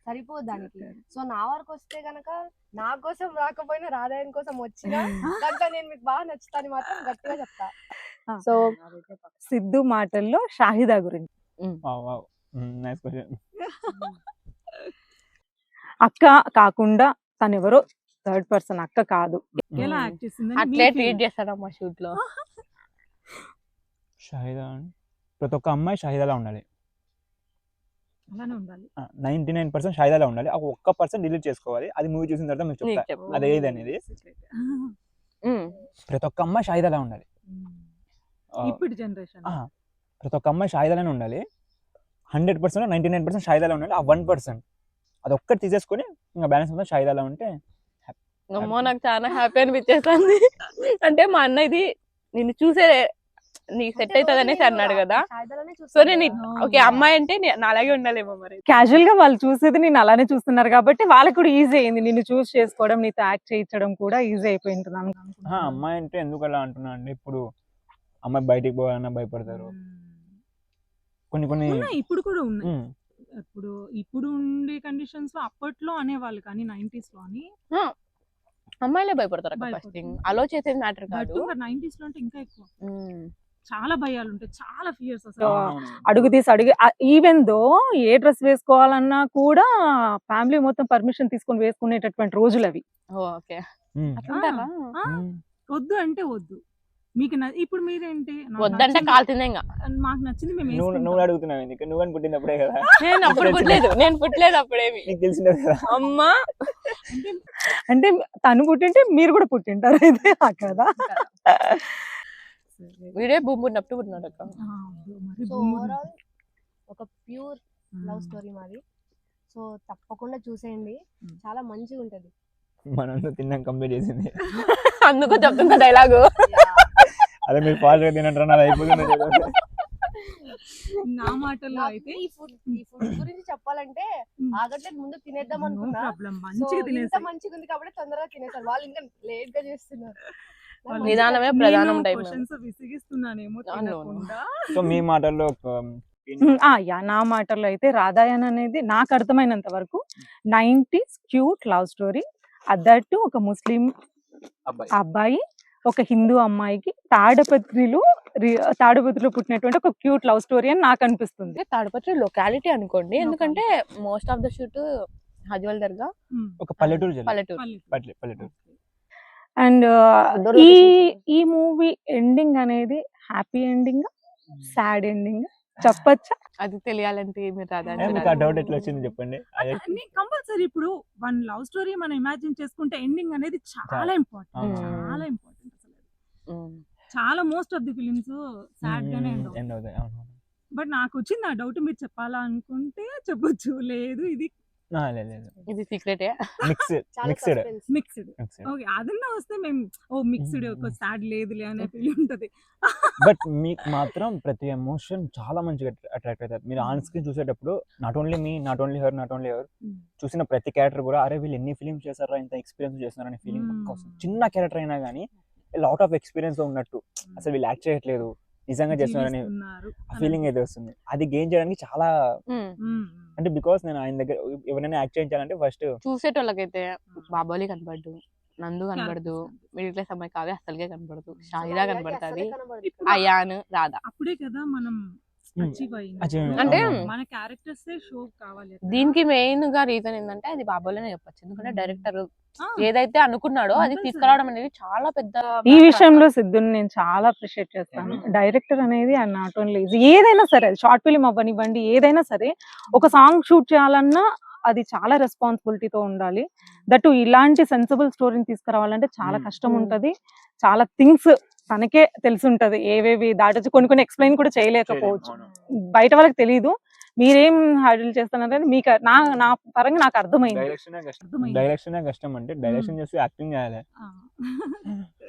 సరిపోదు దానికి. సో నా వరకు వస్తే గనక నా కోసం రాకపోయినా రాధాయన్ కోసం వచ్చినా కనుక నేను మీకు బాగా నచ్చుతాను మాత్రం గట్టిగా చెప్తా. సో సిద్ధు మాటల్లో షాహిదా గురించి. అక్క కాకుండా తను ఎవరో థర్డ్ పర్సన్, అక్క కాదు. అట్లే ట్రీట్ చేస్తారమ్మా షూట్ లో. షాహిదా ప్రతి ఒక్క అమ్మాయి షాహిదాలా ఉండాలి, 99% షాహిదాలా ఉండాలి. ఒక 1% డిలీట్ చేసుకోవాలి. అది మూవీ చూసిన తర్వాత మీకు చెప్తా అది ఏది అనేది. ప్రతి ఒక్క అమ్మాయి షాహిదాలా ఉండాలి. ఇప్పుడు జనరేషన్ ప్రతి ఒక్క అమ్మాయి షాహిదాలానే ఉండాలి. 100% 99% షాహిదాలా ఉండాలి. ఆ 1% అది ఒక్కటి తీసేసుకొని ఇంకా బ్యాలెన్స్ మొత్తం షాహిదాలా ఉంటే అమ్మో నాకు చాలా హ్యాపీ అనిపించేస్తుంది. అంటే మా అన్న ఇది నిన్ను చూసే నీకు సెట్ అవుతుంది అనేసి అన్నాడు కదా, సో నేను ఓకే అమ్మాయి అంటే అలాగే ఉండాలేమో. మరి క్యాజువల్ గా వాళ్ళు చూసేది నేను అలానే చూస్తున్నారు కాబట్టి వాళ్ళకి కూడా ఈజీ అయింది. నిన్ను చూస్ చేసుకోవడం, నీతో యాక్ట్ చేయించడం కూడా ఈజీ అయిపోయింది. అమ్మాయి అంటే ఎందుకు అలా అంటున్నా అంటే, ఇప్పుడు అమ్మాయి బయటికి పోవాలన్నా భయపడతారు. కొన్ని ఇప్పుడు కూడా ఉన్నాయి. ఇప్పుడు ఉండే కండిషన్స్ లో అప్పట్లో అనేవాళ్ళు, కానీ 90s లో అని అమ్మాయిలే భయపడతారు. అలో చేసేది మ్యాటర్ కాదు. 90s లో అంటే ఇంకా ఎక్కువ. చాలా భయాలు ఉంటాయి, చాలా ఫియర్స్ అసలు. అడుగు తీసి అడిగి ఈవెన్ దో ఏ డ్రెస్ వేసుకోవాలన్నా కూడా ఫ్యామిలీ మొత్తం పర్మిషన్ తీసుకొని వేసుకునేటటువంటి రోజులు అవి. ఓకే ఉమ్. అట్లుంటారా? ఆ, ఉమ్. వద్దు అంటే వద్దు. మీకు ఇప్పుడు మీరేంటి నాకు వద్దంటే నచ్చింది- కాల్తుందే ఇంకా. మాకు నచ్చింది మేము నువ్వు వేసుకుంటాం. నువ్వు అడుగుతున్నావు ఎందుకు? నువ్వు అని పుట్టినప్పుడే కదా నేను అప్పుడు పుట్టలేదు అప్పుడేమి. నీకు తెలిసిందే కదా. అమ్మా అంటే అంటే తను పుట్టింటే మీరు కూడా పుట్టింటారు అయితే కదా. వీడే భూమి పుట్టినప్పుడు పుట్టినాడు అక్క. మరి సో భూమి ఓవరాల్ ఒక ప్యూర్ లవ్ స్టోరీ మాది. సో తప్పకుండా చూసేయండి, చాలా మంచిగా ఉంటది. మనం తిన్నాం కంప్లీట్ చేసింది. అందుకు చెప్తున్నా డైలాగు. అదే మీరు ఫాస్ట్ గా తినంటారా? నాది అయిపోతుంది. నా మాటల్లో నాకు అయితే ఈ ఫుడ్ గురించి చెప్పాలంటే ఆగట్లేదు, ముందు తినేద్దాం నో అనుకున్నా. ప్రాబ్లం, సో మంచిగా ఇంత తినేసి మంచిగా ఉంది కాబట్టి తొందరగా తినేసారు. వాళ్ళు ఇంకా లేట్ గా చేస్తున్నారు. నాకు వాళ్ళు మంచిగా నిదానమే ప్రధానం టైప్. క్వశ్చన్స్ విసిగిస్తున్నానేమో అవును. తినకుండా. సో మీ మాటల్లో ఒక యా, నా మాటల్లో అయితే రాధాయన్ అనేది నాకు అర్థమైనంత వరకు 90s క్యూట్ లవ్ స్టోరీ. అదట్టు ఒక ముస్లిం అబ్బాయి అబ్బాయి ఒక హిందూ అమ్మాయికి తాడుపత్రిలో పుట్టినటువంటి ఒక క్యూట్ లవ్ స్టోరీ అని నాకు అనిపిస్తుంది. అంటే తాడిపత్రి లొకాలిటీ అనుకోండి, ఎందుకంటే మోస్ట్ ఆఫ్ ద షూట్ హజ్వల్ దర్గా ఒక పల్లెటూరు జిల్లా. పల్లెటూరు. పల్లెటూరు. అండ్ Outdoor ఈ locations. ఈ మూవీ ఎండింగ్ అనేది హ్యాపీ ఎండింగ్, సాడ్ ఎండింగ్ చెప్పచ్చా? అది తెలియాలంటే మీరు రాదా ఏ, మీకు ఆ డౌట్ ఎట్లా వచ్చింది చెప్పండి. అదే కంపల్సరీ ఇప్పుడు వన్ లవ్ స్టోరీ మనం ఇమాజిన్ చేసుకుంటే ఎండింగ్ అనేది చాలా ఇంపార్టెంట్, అవును. చాలా ఇంపార్టెంట్ అసలు. చాలా most of the films sad గానే ఎండ్ ఎండ్ అవుతాయి. అవును. బట్ నాకు వచ్చింది ఆ డౌట్, మీరు చెప్పాలా అనుకుంటే చెప్పొచ్చు, లేదు ఇది లేదు ఇది సీక్రెటే. మిక్స్డ్ చాలా మిక్స్డ్ suspense. మిక్స్డ్. ఓకే, అదన్నా వస్తే మేము మిక్స్డ్ ఒక సాడ్ లేదులే అనే ఫీల్ ఉంటది. బట్ మీకు మాత్రం ప్రతి ఎమోషన్ చాలా మంచిగా అట్రాక్ట్ అవుతారు. మీరు ఆన్ స్క్రీన్ చూసేటప్పుడు not only me, not only her, చూసిన ప్రతి క్యారెక్టర్ కూడా అరే వీళ్ళు ఎన్ని ఫిలిమ్స్ చేశారా, ఇంత ఎక్స్పీరియన్స్ చేస్తున్నారు అనే ఫీలింగ్ వస్తుంది. చిన్న క్యారెక్టర్ అయినా కానీ లాట్ ఆఫ్ ఎక్స్పీరియన్స్ ఉన్నట్టు, అసలు వీళ్ళు యాక్ట్ చేయట్లేదు నిజంగా చేస్తున్నారని జీవిస్తున్నారు ఫీలింగ్ అయితే వస్తుంది. అది గెయిన్ చేయడానికి చాలా మ్మ్. అంటే బికాస్ నేను ఆయన దగ్గర ఎవరైనా యాక్ట్ చేయించాలంటే ఫస్ట్ చూసేటోళ్ళకైతే బాబోలి కనబడ్డు, నందు కనబడదు, మిడిల్ క్లాస్ అమ్మాయి కావ్య అసలుకే కనబడదు, షాహిదా సో కనబడుతుంది, అసలే కనబడదు. అయాన్, రాధా. అప్పుడే కదా మనం అచీవ్ achieve అంటే మన క్యారెక్టర్స్ షో కావాలి అక్కడ. దీనికి మెయిన్ గా రీజన్ ఏంటంటే అది బాబోలేనే చెప్పొచ్చు, ఎందుకంటే డైరెక్టర్ ఆ, ఏదైతే అనుకున్నాడో అది Compulsory. తీసుకురావడం అనేది చాలా పెద్ద ఈ విషయంలో సిద్ధుని నేను చాలా అప్రిషియేట్ చేస్తాను. డైరెక్టర్ అనేది నాట్ ఓన్లీ ఏదైనా సరే, షార్ట్ ఫిల్మ్ అవ్వనివ్వండి, ఏదైనా సరే ఒక సాంగ్ షూట్ చేయాలన్నా అది చాలా రెస్పాన్సిబిలిటీతో ఉండాలి. దట్టు ఇలాంటి సెన్సిబుల్ స్టోరీని తీసుకురావాలంటే చాలా కష్టం ఉంటది. చాలా థింగ్స్ తనకే తెలిసి ఉంటది, ఏవేవి దాటొచ్చి కొన్ని ఎక్స్ప్లెయిన్ కూడా చేయలేకపోవచ్చు, బయట వాళ్ళకి తెలియదు. మీరేం హ్యాండిల్ చేస్తున్నారని మీకు నా పరంగా నాకు అర్థమైంది. అర్థమైంది. డైరెక్షన్ కష్టం అంటే డైరెక్షన్ చేసి యాక్టింగ్ చేయాలి. ఆ.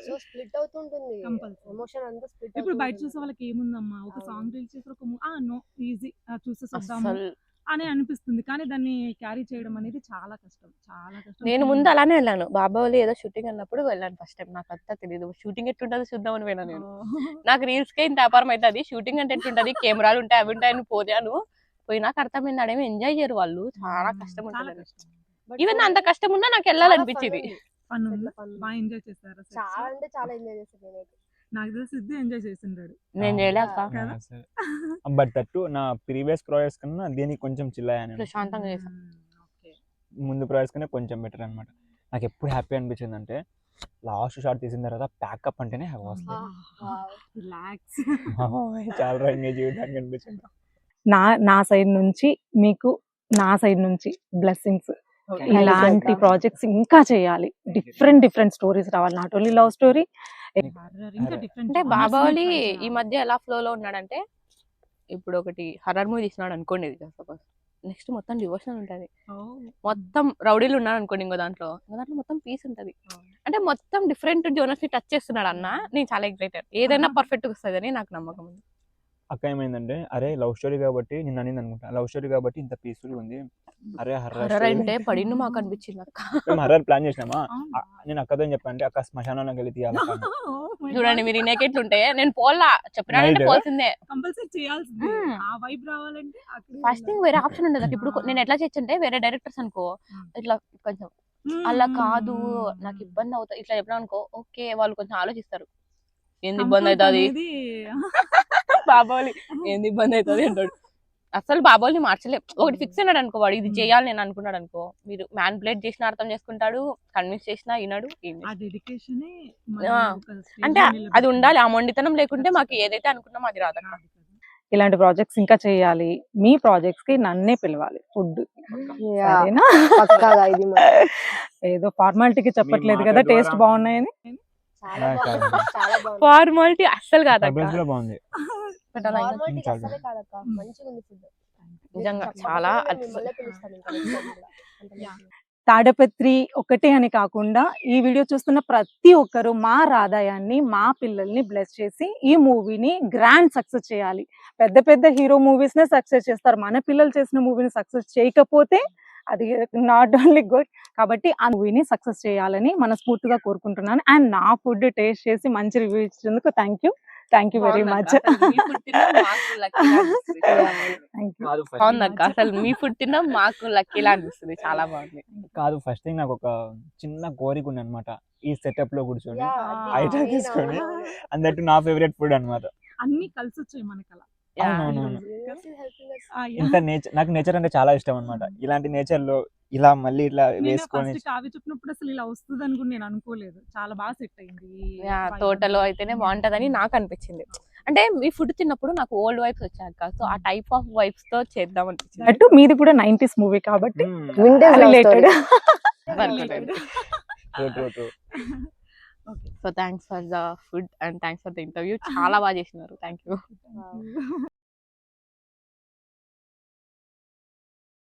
సో స్ప్లిట్ అవుతుంటుంది Compulsory. ఎమోషన్ అంతా స్ప్లిట్. ఇప్పుడు బయట చూసే వాళ్ళకి ఏముందమ్మా, ఒక సాంగ్ రిలీజ్ చేసి ఒక నో ఈజీ చూసేద్దాము అసలు అని అనిపిస్తుంది, కానీ దాన్ని క్యారీ చేయడం అనేది చాలా కష్టం, చాలా కష్టం. నేను ముందు అలానే వెళ్ళాను, బాబావలి ఏదో షూటింగ్ అన్నప్పుడు వెళ్ళాను ఫస్ట్ టైం. నాకు అంతా తెలియదు షూటింగ్ ఎట్లుంటుందో చూద్దామని పోయినా నేను. నాకు రీల్స్ కే ఇంత వ్యాపారం అవుతుంది, షూటింగ్ అంటే ఎట్లుంటది, కెమెరాలు ఉంటాయి అవి ఉంటాయి అని పోయాను. పోయి నాకు అర్థమైంది ఆడేమో ఎంజాయ్ చేయరు వాళ్ళు, చాలా కష్టం చాలా ఉంటుంది. కష్టం. ఈవెన్ అంత కష్టం ఉన్నా నాకు వెళ్ళాలనిపించింది. ఫన్ ఉంది, చాలా fun. బాగా ఎంజాయ్ చేస్తారు. చాలా అంటే చాలా ఎంజాయ్ చేస్తాను నేనైతే. నాకు తెలిసి సిద్ధు ఎంజాయ్ చేసిండాడు. నేను చేయలేక కదా? బట్ దట్టు నా ప్రీవియస్ ప్రాజెక్ట్స్ కన్నా దీనికి కొంచెం చిల్లయ్యాను. ప్రశాంతంగా చేశాను. ఓకే. ముందు ప్రాజెక్ట్స్ కన్నా కొంచెం బెటర్ అనమాట. నాకు ఎప్పుడు హ్యాపీ అనిపించింది అంటే లాస్ట్ షాట్ తీసిన తర్వాత ప్యాకప్ అంటేనే Wow. రిలాక్స్. చాలా ఎంజాయ్ చేయడానికి అనిపించింది. నా సైడ్ నుంచి మీకు, నా సైడ్ నుంచి బ్లెస్సింగ్స్. ఇలాంటి ప్రాజెక్ట్స్ ఇంకా చేయాలి, డిఫరెంట్ స్టోరీస్ రావాలి, నాట్ ఓన్లీ లవ్ స్టోరీ. ఇంకా డిఫరెంట్ అంటే బాబావలి ఈ మధ్య ఎలా ఫ్లో లో ఉన్నాడంటే, ఇప్పుడు ఒకటి హర్రర్ మూవీ తీసినాడు అనుకోండి, సపోజ్ నెక్స్ట్ మొత్తం డివోషన్ ఉంటది, మొత్తం రౌడీలు ఉన్నాడు అనుకోండి, ఇంకో దాంట్లో మొత్తం పీస్ ఉంటది. అంటే మొత్తం డిఫరెంట్ జోనర్స్ ని టచ్ చేస్తున్నాడు అన్న. నేను చాలా ఎక్సైటెడ్, ఏదైనా పర్ఫెక్ట్ వస్తుంది అని నాకు నమ్మకం ఉంది. అక్క ఏమైందంటే అరే లవ్ స్టోరీ కాబట్టి నేను అనింది అనుకుంటా, లవ్ స్టోరీ కాబట్టి ఇంత పీస్ఫుల్ ఉంది. అరే హర్రర్ అంటే పడిండు మాకు అనిపించింది అక్క. మేము హర్రర్ ప్లాన్ చేసినామా, నేను అక్కతో ఏం చెప్పాను అంటే అక్క శ్మశానంలోకి వెళ్ళి తీయాలి చూడండి మీరు ఇనేకెట్లు ఉంటే నేను పోలా, చెప్పినానంటే Night. పోల్సిందే. కంపల్సరీ చేయాల్సిందే. Hmm. ఆ వైబ్ రావాలంటే ఫస్ట్ థింగ్ వేరే ఆప్షన్ ఉండదు నాకు. ఇప్పుడు నేను ఎట్లా చేయొచ్చంటే వేరే డైరెక్టర్స్ అనుకో ఇట్లా కొంచెం అలా కాదు నాకు ఇబ్బంది అవుతుంది ఇట్లా చెప్పినా అనుకో, ఓకే వాళ్ళు కొంచెం ఆలోచిస్తారు. ఏంది ఇబ్బంది Comfort అవుతుంది అనేది బాబోలి ఏంది ఇబ్బంది అవుతుంది అంటాడు. అసలు బాబోల్ని మార్చలేం. ఒకటి ఫిక్స్ అయినాడు అనుకో, వాడు ఇది చేయాలి నేను అనుకున్నాడు అనుకో, మీరు మ్యానిపులేట్ చేసినా అర్థం చేసుకుంటాడు, కన్విన్స్ చేసినా వినడు. ఆ డెడికేషనే అంటే అది ఉండాలి, ఆ మొండితనం లేకుంటే మాకు ఏదైతే అనుకున్నామో అది రాదక్క. ఇలాంటి ప్రాజెక్ట్స్ ఇంకా చేయాలి. మీ ప్రాజెక్ట్స్ కి నన్నే పిలవాలి ఫుడ్. సరేనా? పక్కాగా ఇది ఏదో ఫార్మాలిటీకి చెప్పట్లేదు మీ కదా, మాట టేస్ట్ ద్వారా బాగున్నాయని. చాలా బాగుంది, చాలా బాగుంది. ఫార్మాలిటీ అస్సలు కాదక్క. సర్ప్రైజ్ కూడా బాగుంది. Formality చాలా అస్సలే కాదక్క, మంచిగా ఉంది ఫుడ్. నిజంగా చాలా మిమ్మల్ని పిలుస్తాను ఇంకా next time కూడా. అంత మంచిగా. తాడపత్రి ఒకటే అని కాకుండా ఈ వీడియో చూస్తున్న ప్రతి ఒక్కరు మా రాధాయాన్ని, మా పిల్లల్ని బ్లెస్ చేసి ఈ మూవీని గ్రాండ్ సక్సెస్ చేయాలి. పెద్ద పెద్ద హీరో మూవీస్ నే సక్సెస్ చేస్తారు, మన పిల్లలు చేసిన మూవీని సక్సెస్ చేయకపోతే అది నాట్ ఓన్లీ గుడ్. కాబట్టి ఆ మూవీని సక్సెస్ చేయాలని మనస్ఫూర్తిగా కోరుకుంటున్నాను. అండ్ నా ఫుడ్ టేస్ట్ చేసి మంచి రివ్యూ ఇచ్చినందుకు థ్యాంక్ యూ వెరీ మచ్. బాగుందక్క, అసలు మీ ఫుడ్ తిన్నా మాకు లక్కీలా అనిపిస్తుంది. చాలా బాగుంది. కాదు, ఫస్ట్ థింగ్ నాకు ఒక చిన్న కోరిక ఉంది అనమాట, ఈ సెటప్ లో కూర్చొని Yeah, అది ఐటమ్ main, తీసుకొని, అవును. అందట్టు నా ఫేవరెట్ ఫుడ్ అనమాట. అన్ని కలిసి వచ్చాయి మనకి అలా. అవునవును. Universe is helping us. ఇంత నేచర్, నాకు నేచర్ అంటే చాలా ఇష్టం అనమాట. ఇలాంటి నేచర్ లో ఇలా మళ్ళీ ఇట్లా నేను వేసుకొని ఫస్ట్ కావ్య చెప్పినప్పుడు అసలు ఇలా వస్తుంది అని కూడా నేను అనుకోలేదు. చాలా బాగా సెట్ అయింది ఈ vibe తోటలో అంతా. అయితేనే బాగుంటదని నాకు అనిపించింది. అంటే మీ ఫుడ్ తిన్నప్పుడు నాకు ఓల్డ్ వైబ్స్ వచ్చాక, సో ఆ టైప్ ఆఫ్ వైబ్స్ తో చేద్దాం అనిపించింది. అటు మీది కూడా 90s మూవీ కాబట్టి Vintage love related. Related. Okay. So thanks for the food and thanks for the interview. చాలా బాగా చేసినారు. Thank you. Wow.